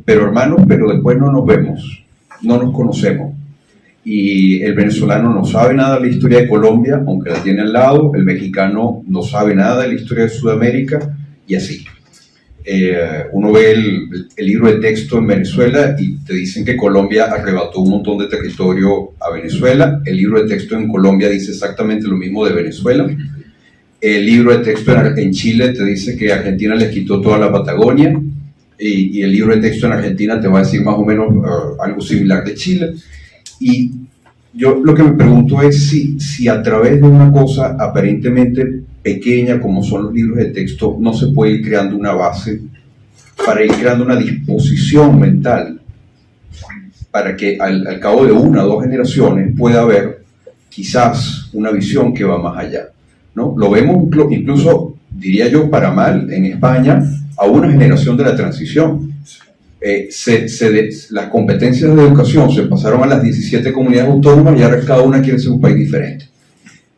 pero hermanos, pero después no nos vemos, no nos conocemos. Y el venezolano no sabe nada de la historia de Colombia, aunque la tiene al lado, el mexicano no sabe nada de la historia de Sudamérica, y así. Uno ve el libro de texto en Venezuela y te dicen que Colombia arrebató un montón de territorio a Venezuela. El libro de texto en Colombia dice exactamente lo mismo de Venezuela. El libro de texto en Chile te dice que Argentina les quitó toda la Patagonia, y el libro de texto en Argentina te va a decir más o menos algo similar de Chile. Y yo lo que me pregunto es si a través de una cosa aparentemente pequeña como son los libros de texto no se puede ir creando una base para ir creando una disposición mental para que al cabo de una o dos generaciones pueda haber quizás una visión que va más allá, ¿no? Lo vemos incluso, diría yo, para mal en España, a una generación de la transición. Las competencias de educación se pasaron a las 17 comunidades autónomas y ahora cada una quiere ser un país diferente,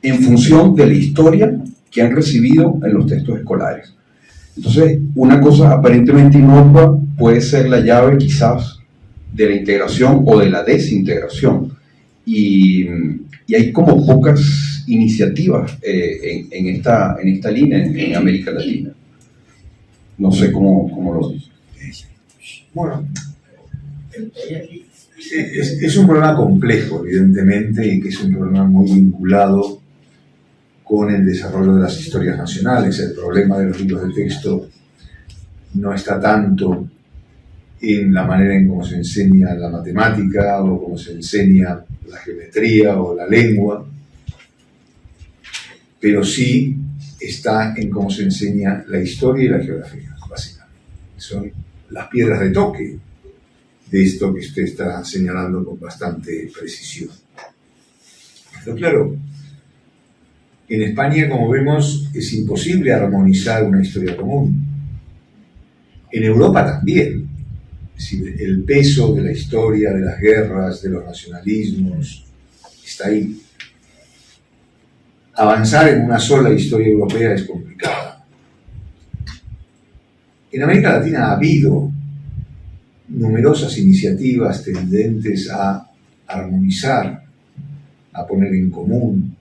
en función de la historia que han recibido en los textos escolares. Entonces, una cosa aparentemente inocua puede ser la llave quizás de la integración o de la desintegración. Y hay como pocas iniciativas en esta línea en América Latina. No sé cómo lo dice. Bueno, es un problema complejo, evidentemente, y que es un problema muy vinculado con el desarrollo de las historias nacionales. El problema de los libros de texto no está tanto en la manera en cómo se enseña la matemática o cómo se enseña la geometría o la lengua, pero sí está en cómo se enseña la historia y la geografía, básicamente. Son las piedras de toque de esto que usted está señalando con bastante precisión. Pero claro, en España, como vemos, es imposible armonizar una historia común. En Europa también. Es decir, el peso de la historia, de las guerras, de los nacionalismos, está ahí. Avanzar en una sola historia europea es complicado. En América Latina ha habido numerosas iniciativas tendentes a armonizar, a poner en común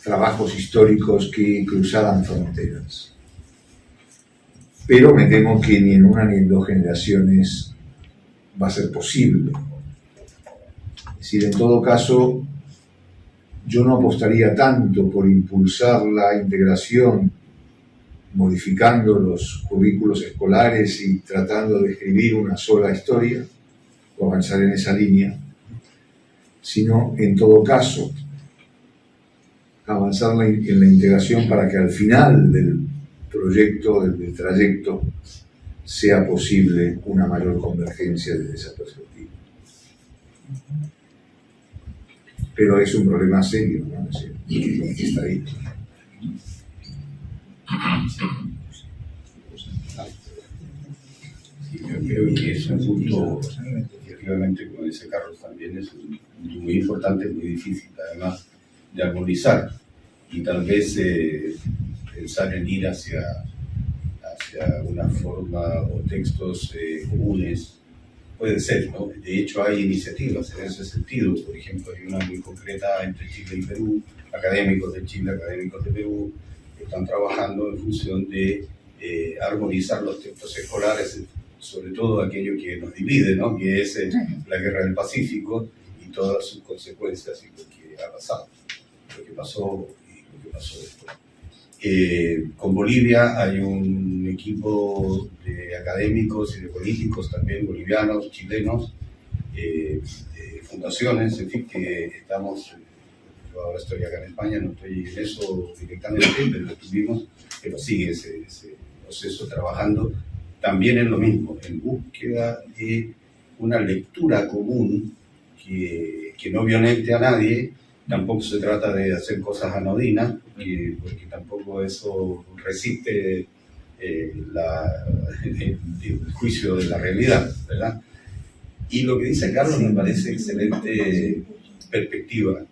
trabajos históricos que cruzaran fronteras. Pero me temo que ni en una ni en dos generaciones va a ser posible. Es decir, en todo caso, yo no apostaría tanto por impulsar la integración modificando los currículos escolares y tratando de escribir una sola historia o avanzar en esa línea, sino en todo caso avanzar en la integración para que al final del proyecto, del trayecto, sea posible una mayor convergencia desde esa perspectiva. Pero es un problema serio, ¿no? Es decir, que está ahí. Sí, yo creo que es un punto, efectivamente, como dice Carlos, también es un punto muy importante, muy difícil, además, de armonizar. Y tal vez pensar en ir hacia una forma o textos comunes puede ser, ¿no? De hecho, hay iniciativas en ese sentido. Por ejemplo, hay una muy concreta entre Chile y Perú, académicos de Chile, académicos de Perú, que están trabajando en función de armonizar los textos escolares, sobre todo aquello que nos divide, ¿no? Que es la guerra del Pacífico y todas sus consecuencias y lo que ha pasado, lo que pasó y lo que pasó después. Con Bolivia hay un equipo de académicos y de políticos también bolivianos, chilenos, fundaciones, en fin, que estamos, yo ahora estoy acá en España, no estoy en eso directamente, pero estuvimos, pero sigue ese proceso trabajando también en lo mismo, en búsqueda de una lectura común que no violente a nadie. Tampoco se trata de hacer cosas anodinas, porque tampoco eso resiste el juicio de la realidad, ¿verdad? Y lo que dice Carlos me parece excelente perspectiva.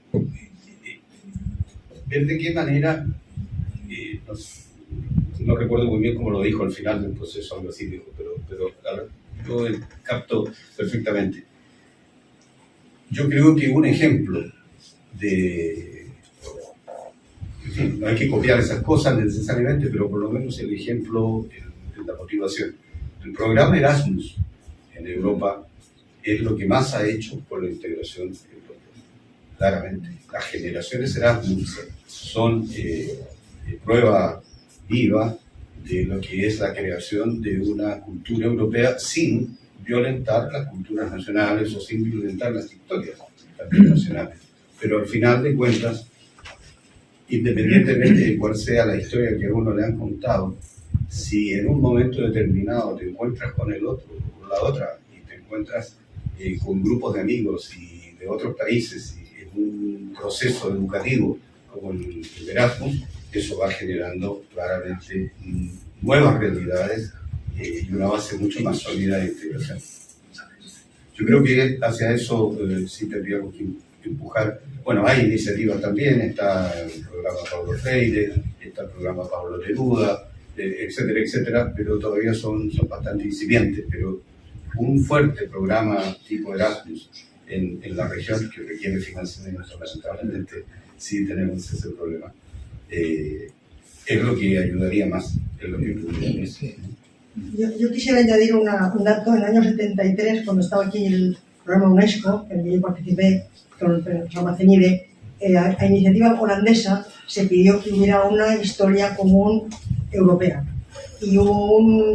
Ver de qué manera, no recuerdo muy bien cómo lo dijo al final del proceso, algo así dijo, pero yo capto perfectamente. Yo creo que un ejemplo en fin, no hay que copiar esas cosas necesariamente, pero por lo menos el ejemplo de la motivación. El programa Erasmus en Europa es lo que más ha hecho por la integración europea. Claramente, las generaciones Erasmus son prueba viva de lo que es la creación de una cultura europea sin violentar las culturas nacionales o sin violentar las historias también nacionales. Pero al final de cuentas, independientemente de cuál sea la historia que a uno le han contado, si en un momento determinado te encuentras con el otro o con la otra y te encuentras con grupos de amigos y de otros países y en un proceso educativo como el Erasmus, eso va generando claramente nuevas realidades y una base mucho más sólida de integración. Yo creo que hacia eso sí tendríamos que empujar. Bueno, hay iniciativas también, está el programa Paulo Freire, está el programa Pablo Neruda, etcétera, etcétera, pero todavía son bastante incipientes, pero un fuerte programa tipo Erasmus en la región que requiere financiamiento, lamentablemente sí tenemos ese problema, es lo que ayudaría más, es lo que ayudaría más. Yo quisiera añadir un dato. En el año 73, cuando estaba aquí el programa UNESCO, en el que yo participé con el programa CENIDE, a iniciativa holandesa se pidió que hubiera una historia común europea. Y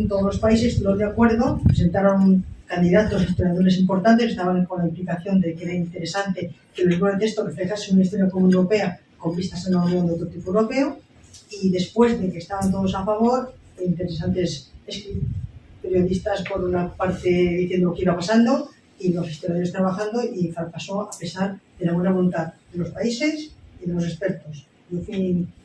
todos los países estuvieron de acuerdo, presentaron candidatos, historiadores importantes, estaban con la implicación de que era interesante que el libro de texto reflejase una historia común europea con vistas a una unión de otro tipo europeo. Y después de que estaban todos a favor, interesantes periodistas por una parte diciendo lo que iba pasando y los historiadores trabajando, y fracasó a pesar de la buena voluntad de los países y de los expertos. Yo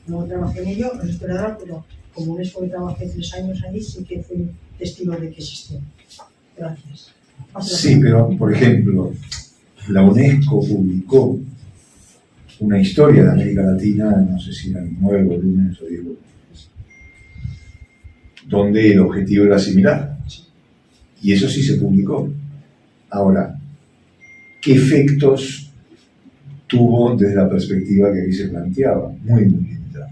no trabajé en ello, no soy historiador, pero como UNESCO que trabajé 3 años ahí, sí que fui testigo de que existió. Gracias. Sí, pero por ejemplo, la UNESCO publicó una historia de América Latina, no sé si eran 9 volúmenes o 10 volúmenes, donde el objetivo era similar. Y eso sí se publicó. Ahora, ¿qué efectos tuvo desde la perspectiva que aquí se planteaba? Muy limitados.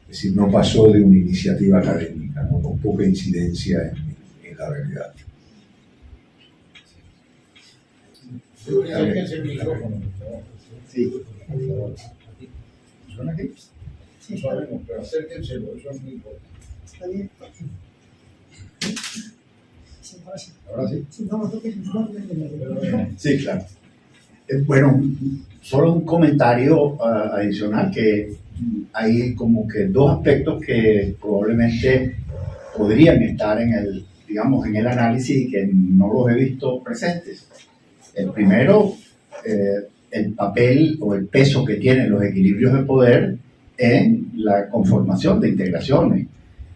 Es decir, no pasó de una iniciativa académica, ¿no? Con poca incidencia en la realidad. Acérquense el micrófono. Sí. ¿Suena aquí? Sí. Sabemos, pero acérquenselo, eso es muy importante. ¿Está bien? Sí, ahora sí. Ahora sí. Sí, claro. Bueno, solo un comentario adicional, que hay como que 2 aspectos que probablemente podrían estar en el análisis y que no los he visto presentes. El primero, el papel o el peso que tienen los equilibrios de poder en la conformación de integraciones.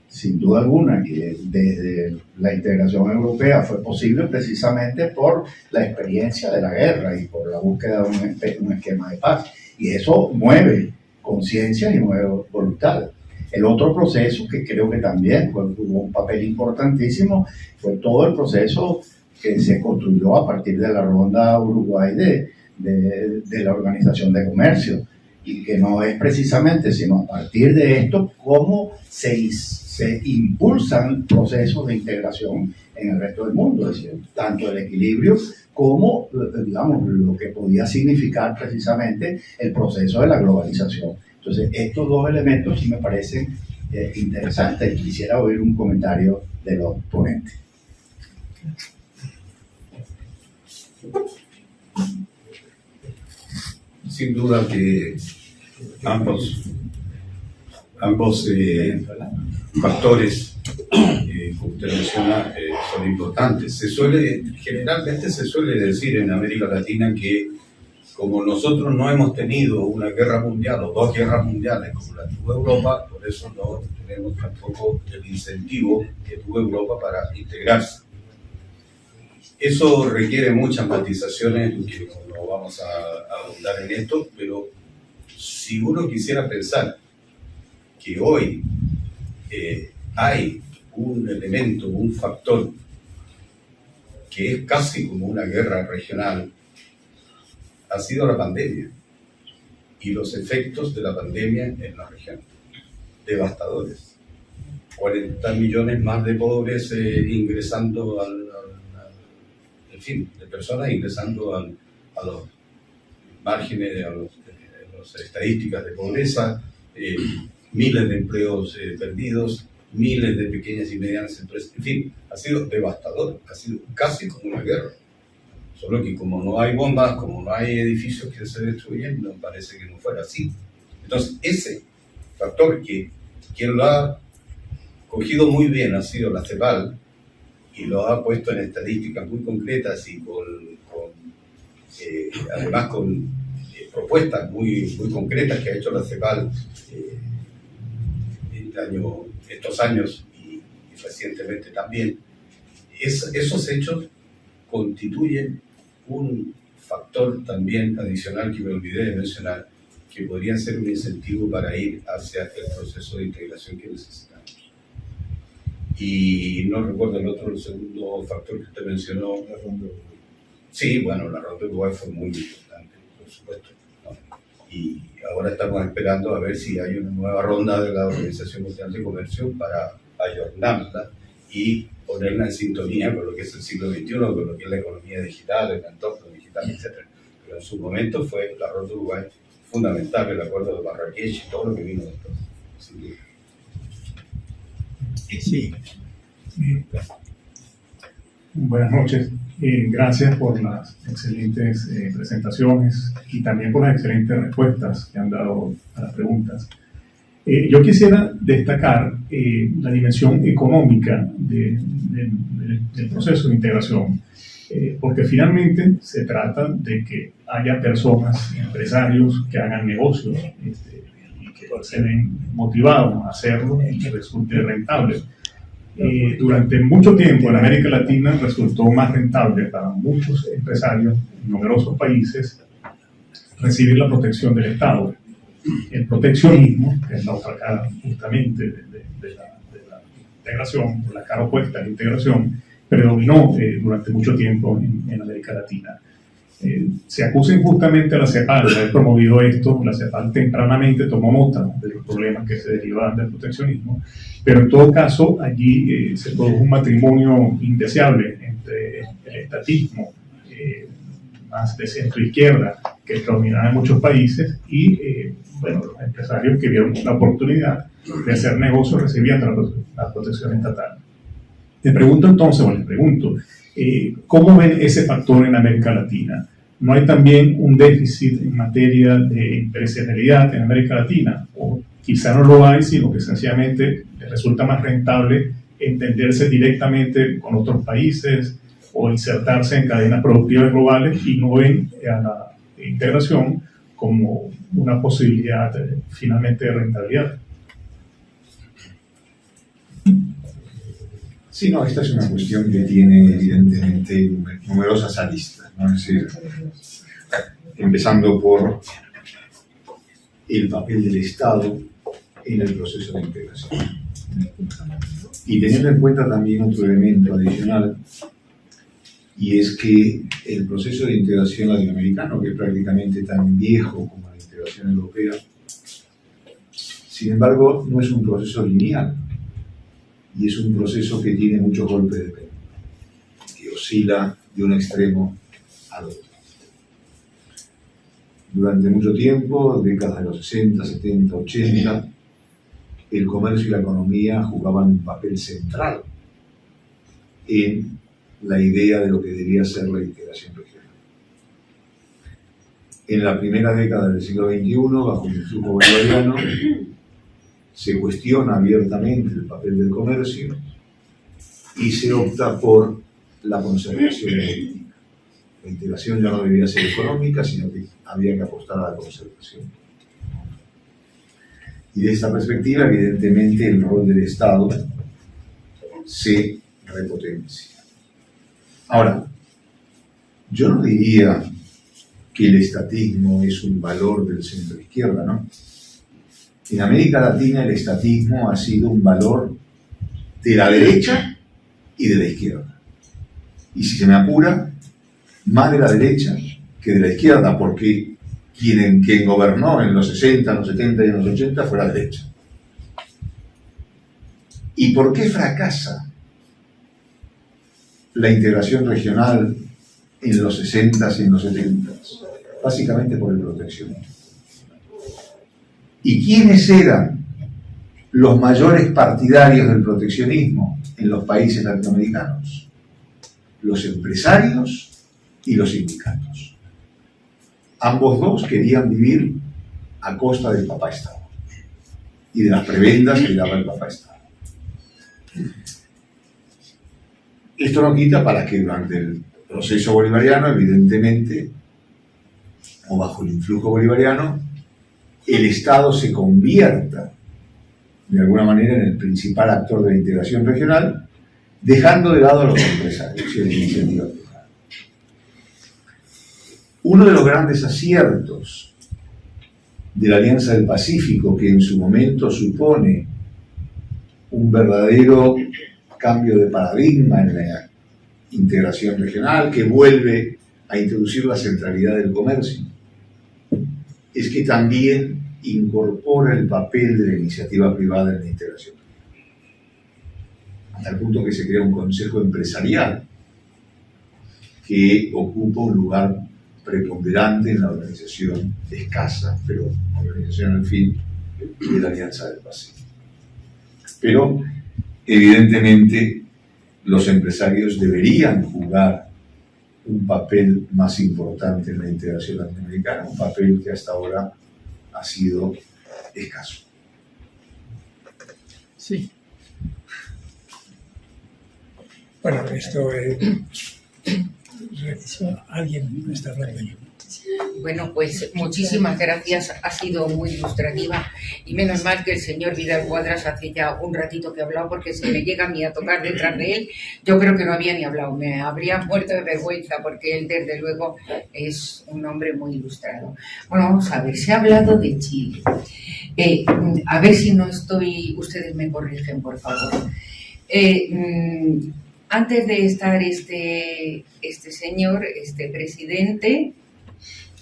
Sin duda alguna que desde la integración europea fue posible precisamente por la experiencia de la guerra y por la búsqueda de un esquema de paz. Y eso mueve conciencia y mueve voluntad. El otro proceso que creo que también tuvo un papel importantísimo fue todo el proceso que se construyó a partir de la ronda Uruguay de la Organización de Comercio, y que no es precisamente, sino a partir de esto, cómo se impulsan procesos de integración en el resto del mundo, es decir, tanto el equilibrio como, digamos, lo que podía significar precisamente el proceso de la globalización. Entonces, estos dos elementos sí me parecen interesantes. Quisiera oír un comentario de los ponentes. Sin duda que ambos factores que usted menciona son importantes. Generalmente se suele decir en América Latina que como nosotros no hemos tenido una guerra mundial o dos guerras mundiales como la tuvo Europa, por eso no tenemos tampoco el incentivo que tuvo Europa para integrarse. Eso requiere muchas matizaciones, que no vamos a ahondar en esto, pero si uno quisiera pensar que hoy hay un elemento, un factor que es casi como una guerra regional, ha sido la pandemia y los efectos de la pandemia en la región, devastadores. 40 millones más de pobres ingresando en fin, de personas ingresando a los márgenes, a las estadísticas de pobreza, miles de empleos perdidos, miles de pequeñas y medianas empresas, en fin, ha sido devastador, ha sido casi como una guerra. Solo que como no hay bombas, como no hay edificios que se destruyen, no parece que no fuera así. Entonces, ese factor que quien lo ha cogido muy bien ha sido la CEPAL, y lo ha puesto en estadísticas muy concretas y además con propuestas muy concretas que ha hecho la CEPAL estos años y recientemente también. Esos hechos constituyen un factor también adicional que me olvidé de mencionar, que podría ser un incentivo para ir hacia el proceso de integración que necesitamos. Y no recuerdo el segundo factor que usted mencionó. La ronda de Uruguay. Sí, bueno, la ronda de Uruguay fue muy importante, por supuesto, ¿no? Y ahora estamos esperando a ver si hay una nueva ronda de la Organización Mundial de Comercio para ayornarla y ponerla en sintonía con lo que es el siglo XXI, con lo que es la economía digital, el entorno digital, etc. Pero en su momento fue la ronda de Uruguay fundamental, el acuerdo de Marrakech y todo lo que vino después, sin duda. Sí. Buenas noches. Gracias por las excelentes presentaciones y también por las excelentes respuestas que han dado a las preguntas. Yo quisiera destacar la dimensión económica del proceso de integración, porque finalmente se trata de que haya personas, empresarios que hagan negocios y que se ven motivados a hacerlo y que resulte rentable. Durante mucho tiempo en América Latina resultó más rentable para muchos empresarios en numerosos países recibir la protección del Estado. El proteccionismo, que es la otra cara justamente de la integración, la cara opuesta a la integración, predominó durante mucho tiempo en América Latina. Se acusa injustamente a la CEPAL de haber promovido esto. La CEPAL tempranamente tomó nota de los problemas que se derivaban del proteccionismo, pero en todo caso allí se produjo un matrimonio indeseable entre el estatismo más de centro-izquierda que predominaba en muchos países y los empresarios que vieron la oportunidad de hacer negocios recibiendo la protección estatal. Les pregunto, ¿cómo ven ese factor en América Latina? ¿No hay también un déficit en materia de empresarialidad en América Latina? O quizá no lo hay, sino que sencillamente les resulta más rentable entenderse directamente con otros países o insertarse en cadenas productivas globales y no ven a la integración como una posibilidad finalmente de rentabilidad. Sí, no, esta es una cuestión que tiene evidentemente numerosas aristas, ¿no? Es decir, empezando por el papel del Estado en el proceso de integración. Y teniendo en cuenta también otro elemento adicional, y es que el proceso de integración latinoamericano, que es prácticamente tan viejo como la integración europea, sin embargo, no es un proceso lineal, y es un proceso que tiene muchos golpes de péndulo, que oscila de un extremo al otro. Durante mucho tiempo, décadas de los 60, 70, 80, el comercio y la economía jugaban un papel central en la idea de lo que debía ser la integración regional. En la primera década del siglo XXI, bajo el influjo bolivariano, se cuestiona abiertamente el papel del comercio y se opta por la conservación política. La integración ya no debía ser económica, sino que había que apostar a la conservación. Y de esta perspectiva, evidentemente, el rol del Estado se repotencia. Ahora, yo no diría que el estatismo es un valor del centro-izquierda, ¿no? En América Latina el estatismo ha sido un valor de la derecha y de la izquierda. Y si se me apura, más de la derecha que de la izquierda, porque quien gobernó en los 60, en los 70 y en los 80 fue la derecha. ¿Y por qué fracasa la integración regional en los 60 y en los 70? Básicamente por el proteccionismo. ¿Y quiénes eran los mayores partidarios del proteccionismo en los países latinoamericanos? Los empresarios y los sindicatos. Ambos dos querían vivir a costa del papá Estado y de las prebendas que daba el papá Estado. Esto no quita para que durante el proceso bolivariano, evidentemente, o bajo el influjo bolivariano, el Estado se convierta de alguna manera en el principal actor de la integración regional, dejando de lado a los empresarios y a la iniciativa privada. Uno de los grandes aciertos de la Alianza del Pacífico, que en su momento supone un verdadero cambio de paradigma en la integración regional, que vuelve a introducir la centralidad del comercio, es que también incorpora el papel de la iniciativa privada en la integración. Hasta el punto que se crea un consejo empresarial que ocupa un lugar preponderante en la organización escasa, pero organización al fin, de la Alianza del Pacífico. Pero, evidentemente, los empresarios deberían jugar un papel más importante en la integración latinoamericana, un papel que hasta ahora ha sido escaso. Sí. Bueno, esto alguien me está hablando ahí. Bueno, pues muchísimas gracias, ha sido muy ilustrativa y menos mal que el señor Vidal Cuadras hace ya un ratito que ha hablado, porque si me llega a mí a tocar detrás de él, yo creo que no había ni hablado, me habría muerto de vergüenza, porque él desde luego es un hombre muy ilustrado. Bueno, vamos a ver, se ha hablado de Chile, a ver si no estoy, ustedes me corrigen por favor. Antes de estar este señor, este presidente,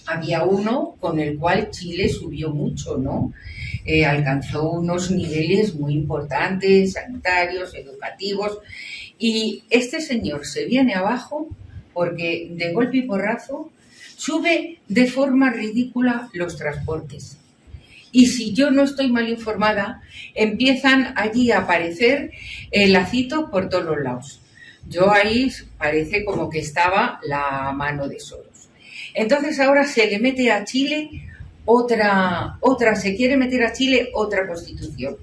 había uno con el cual Chile subió mucho, ¿no? Alcanzó unos niveles muy importantes, sanitarios, educativos, y este señor se viene abajo porque de golpe y porrazo sube de forma ridícula los transportes. Y si yo no estoy mal informada, empiezan allí a aparecer lacitos por todos los lados. Yo ahí parece como que estaba la mano de Soros. Entonces ahora se le mete a Chile se quiere meter a Chile otra constitución.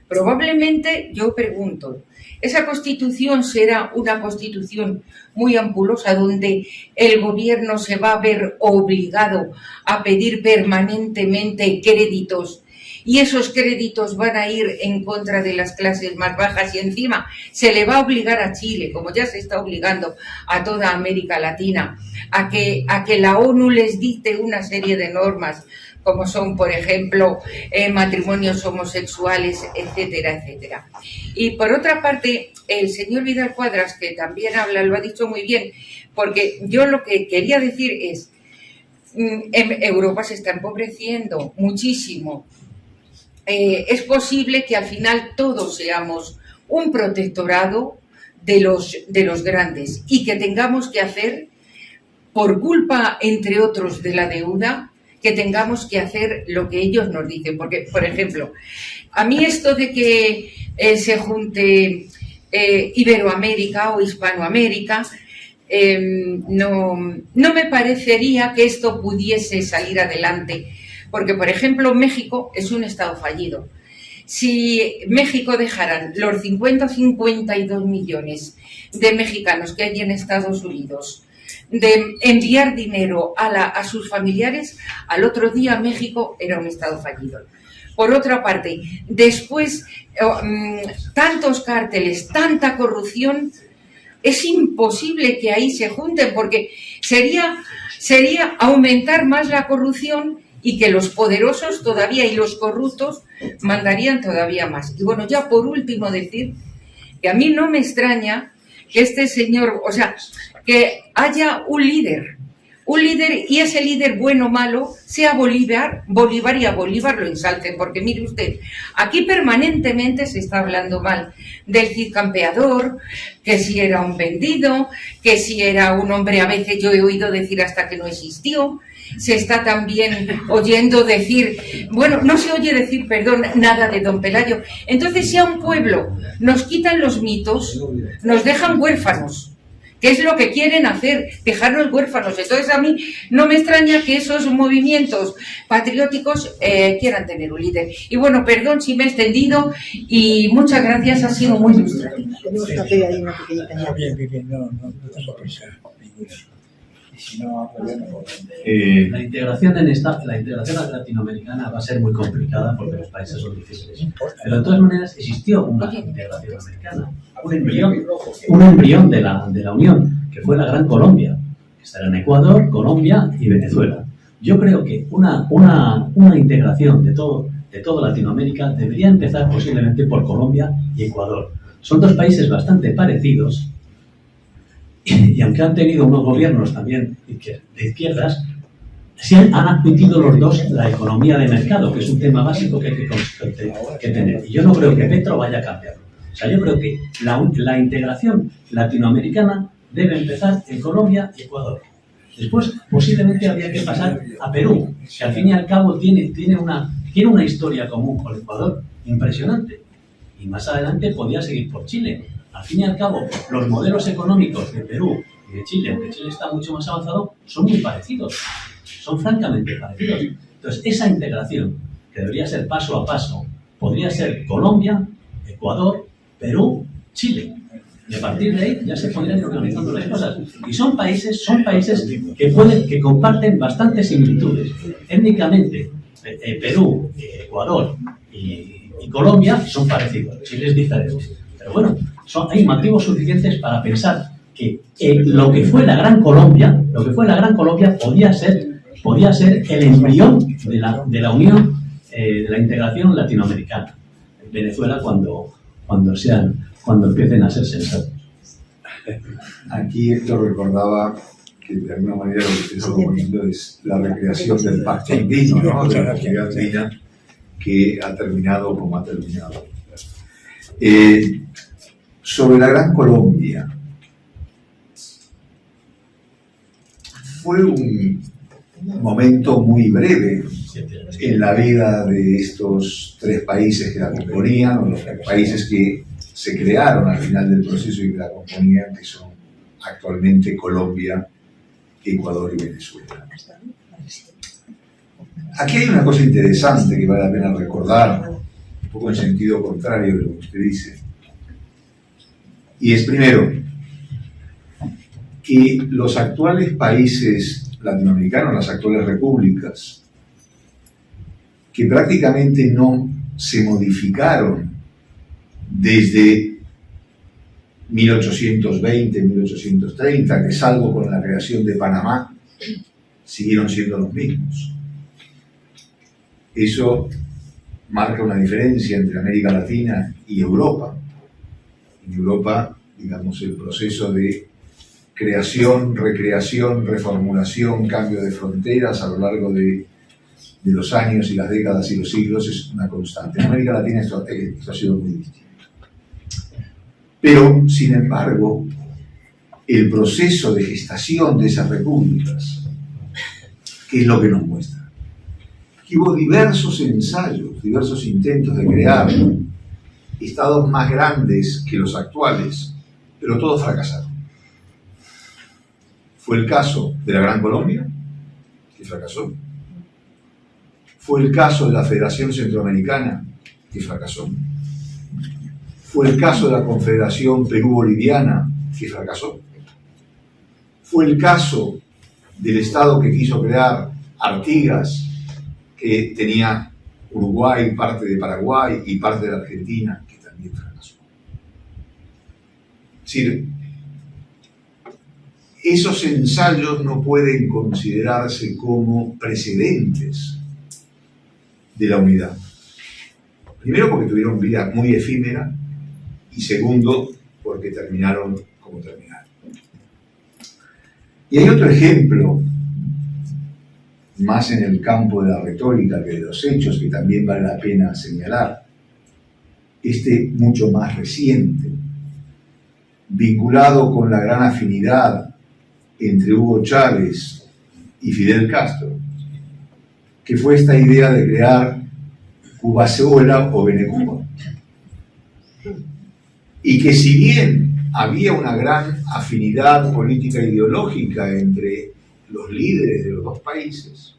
Probablemente, yo pregunto, ¿esa constitución será una constitución muy ampulosa donde el gobierno se va a ver obligado a pedir permanentemente créditos y esos créditos van a ir en contra de las clases más bajas y encima se le va a obligar a Chile, como ya se está obligando a toda América Latina, a que la ONU les dicte una serie de normas como son, por ejemplo, matrimonios homosexuales, etcétera, etcétera. Y por otra parte, el señor Vidal Quadras, que también habla, lo ha dicho muy bien, porque yo lo que quería decir es, Europa se está empobreciendo muchísimo. Es posible que al final todos seamos un protectorado de los grandes y que tengamos que hacer, por culpa, entre otros, de la deuda, que tengamos que hacer lo que ellos nos dicen. Porque, por ejemplo, a mí esto de que se junte Iberoamérica o Hispanoamérica, no me parecería que esto pudiese salir adelante. Porque, por ejemplo, México es un estado fallido. Si México dejaran los 50 o 52 millones de mexicanos que hay en Estados Unidos de enviar dinero a sus familiares, al otro día México era un estado fallido. Por otra parte, después, tantos cárteles, tanta corrupción, es imposible que ahí se junten, porque sería aumentar más la corrupción y que los poderosos todavía y los corruptos mandarían todavía más. Y bueno, ya por último decir que a mí no me extraña que este señor, o sea, que haya un líder y ese líder bueno o malo sea Bolívar y a Bolívar lo ensalcen, porque mire usted, aquí permanentemente se está hablando mal del Cid Campeador, que si era un vendido, que si era un hombre, a veces yo he oído decir hasta que no existió. Se está también oyendo decir, bueno, no se oye decir, perdón, nada de don Pelayo. Entonces, si a un pueblo nos quitan los mitos, nos dejan huérfanos, que es lo que quieren hacer, dejarnos huérfanos. Entonces, a mí no me extraña que esos movimientos patrióticos quieran tener un líder. Y bueno, perdón si me he extendido y muchas gracias, ha sido muy ilustrativo. Tenemos que hacer ahí una pequeñita. Bien, no tengo prisa ninguna. La integración latinoamericana va a ser muy complicada porque los países son difíciles. Pero de todas maneras existió una integración americana, un embrión de la Unión, que fue la Gran Colombia, que estará en Ecuador, Colombia y Venezuela. Yo creo que una integración de toda Latinoamérica debería empezar posiblemente por Colombia y Ecuador. Son dos países bastante parecidos. Y aunque han tenido unos gobiernos también de izquierdas, sí han admitido los dos la economía de mercado, que es un tema básico que hay que tener. Y yo no creo que Petro vaya a cambiarlo. O sea, yo creo que la integración latinoamericana debe empezar en Colombia y Ecuador. Después, posiblemente habría que pasar a Perú, que al fin y al cabo tiene una historia común con Ecuador impresionante. Y más adelante podría seguir por Chile. Al fin y al cabo, los modelos económicos de Perú y de Chile, aunque Chile está mucho más avanzado, son muy parecidos. Son francamente parecidos. Entonces, esa integración, que debería ser paso a paso, podría ser Colombia, Ecuador, Perú, Chile. Y a partir de ahí ya se podrían ir organizando las cosas. Y son países que comparten bastantes similitudes. Étnicamente, Perú, Ecuador y Colombia son parecidos. Chile es diferente. Pero bueno, hay motivos suficientes para pensar que lo que fue la Gran Colombia podía ser el embrión de la unión, de la integración latinoamericana. Venezuela cuando empiecen a ser sensatos. Aquí esto recordaba que de alguna manera lo que se está proponiendo es la recreación del pacto andino, ¿no? De la comunidad andina que ha terminado como ha terminado. Sobre la Gran Colombia, fue un momento muy breve en la vida de estos tres países que la componían, o los países que se crearon al final del proceso y que la componían, que son actualmente Colombia, Ecuador y Venezuela. Aquí hay una cosa interesante que vale la pena recordar, un poco en sentido contrario de lo que usted dice. Y es primero, que los actuales países latinoamericanos, las actuales repúblicas, que prácticamente no se modificaron desde 1820, 1830, que salvo con la creación de Panamá, siguieron siendo los mismos. Eso marca una diferencia entre América Latina y Europa. En Europa, digamos, el proceso de creación, recreación, reformulación, cambio de fronteras a lo largo de los años y las décadas y los siglos es una constante. En América Latina esto ha sido muy distinto. Pero, sin embargo, el proceso de gestación de esas repúblicas, ¿qué es lo que nos muestra? Que hubo diversos ensayos, diversos intentos de crear estados más grandes que los actuales, pero todos fracasaron. Fue el caso de la Gran Colombia, que fracasó. Fue el caso de la Federación Centroamericana, que fracasó. Fue el caso de la Confederación Perú-Boliviana, que fracasó. Fue el caso del Estado que quiso crear Artigas, que tenía Uruguay, parte de Paraguay y parte de la Argentina, que también fracasó. Es decir, esos ensayos no pueden considerarse como precedentes de la unidad. Primero, porque tuvieron vida muy efímera, y segundo, porque terminaron como terminaron. Y hay otro ejemplo, más en el campo de la retórica que de los hechos, que también vale la pena señalar. Este mucho más reciente, vinculado con la gran afinidad entre Hugo Chávez y Fidel Castro, que fue esta idea de crear Cubasola o Venecuba. Y que si bien había una gran afinidad política e ideológica entre los líderes de los dos países,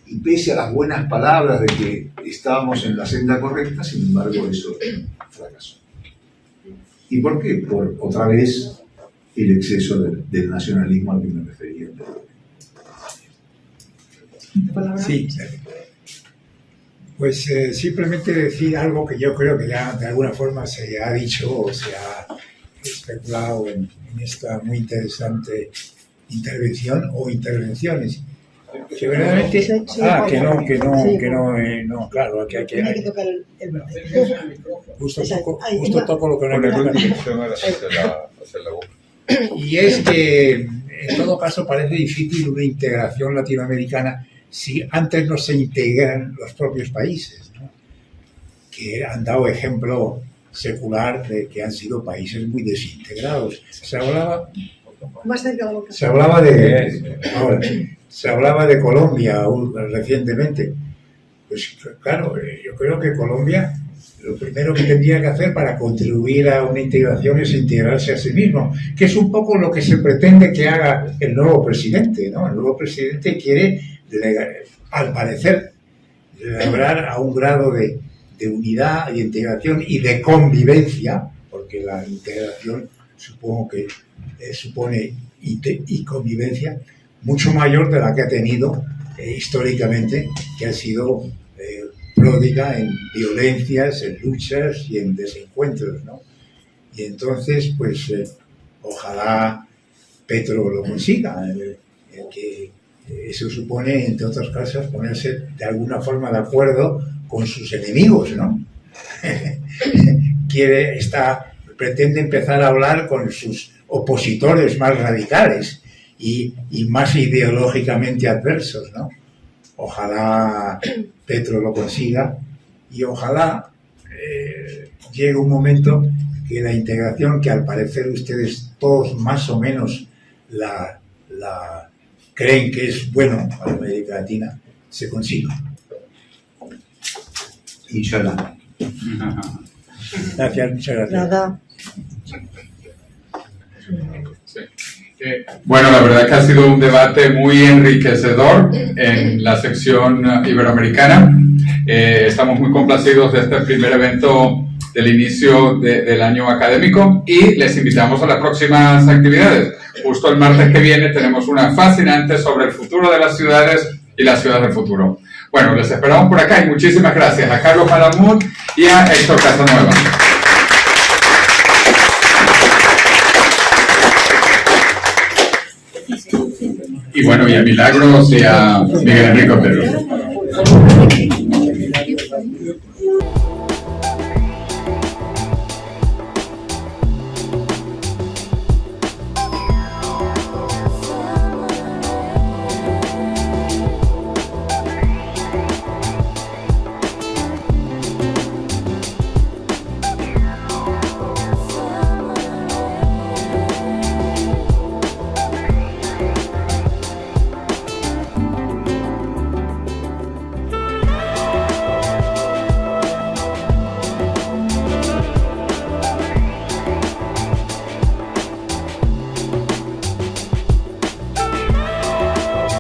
y pese a las buenas palabras de que estábamos en la senda correcta, sin embargo eso fracasó. ¿Y por qué? Por, otra vez, el exceso del nacionalismo al que me refería. Sí. Pues simplemente decir algo que yo creo que ya de alguna forma se ha dicho o se ha especulado en esta muy interesante intervención o intervenciones. Que verdaderamente... no, claro, que hay que... Tiene que tocar el Justo toco lo que no me... Y es que, en todo caso, parece difícil una integración latinoamericana si antes no se integran los propios países, ¿no? Que han dado ejemplo secular de que han sido países muy desintegrados. Se hablaba de Colombia recientemente. Pues claro, yo creo que Colombia lo primero que tendría que hacer para contribuir a una integración es integrarse a sí mismo, que es un poco lo que se pretende que haga el nuevo presidente, ¿no? El nuevo presidente quiere, al parecer, lograr a un grado de unidad y integración y de convivencia, porque la integración supongo que supone y convivencia mucho mayor de la que ha tenido históricamente, que ha sido pródiga en violencias, en luchas y en desencuentros, ¿no? Y entonces, pues, ojalá Petro lo consiga, que eso supone, entre otras cosas, ponerse de alguna forma de acuerdo con sus enemigos, ¿no? Pretende empezar a hablar con sus opositores más radicales y más ideológicamente adversos, ¿no? Ojalá Petro lo consiga y ojalá llegue un momento que la integración, que al parecer ustedes todos más o menos la creen que es bueno para América Latina, se consiga. Inshallah. Gracias, muchas gracias. Nada. Bueno, la verdad que ha sido un debate muy enriquecedor en la sección iberoamericana. Estamos muy complacidos de este primer evento del inicio del año académico y les invitamos a las próximas actividades. Justo el martes que viene tenemos una fascinante sobre el futuro de las ciudades y las ciudades del futuro. Bueno, les esperamos por acá y muchísimas gracias a Carlos Malamud y a Héctor Casanueva. Y bueno, y a Milagros y a Miguel Enrique Otero.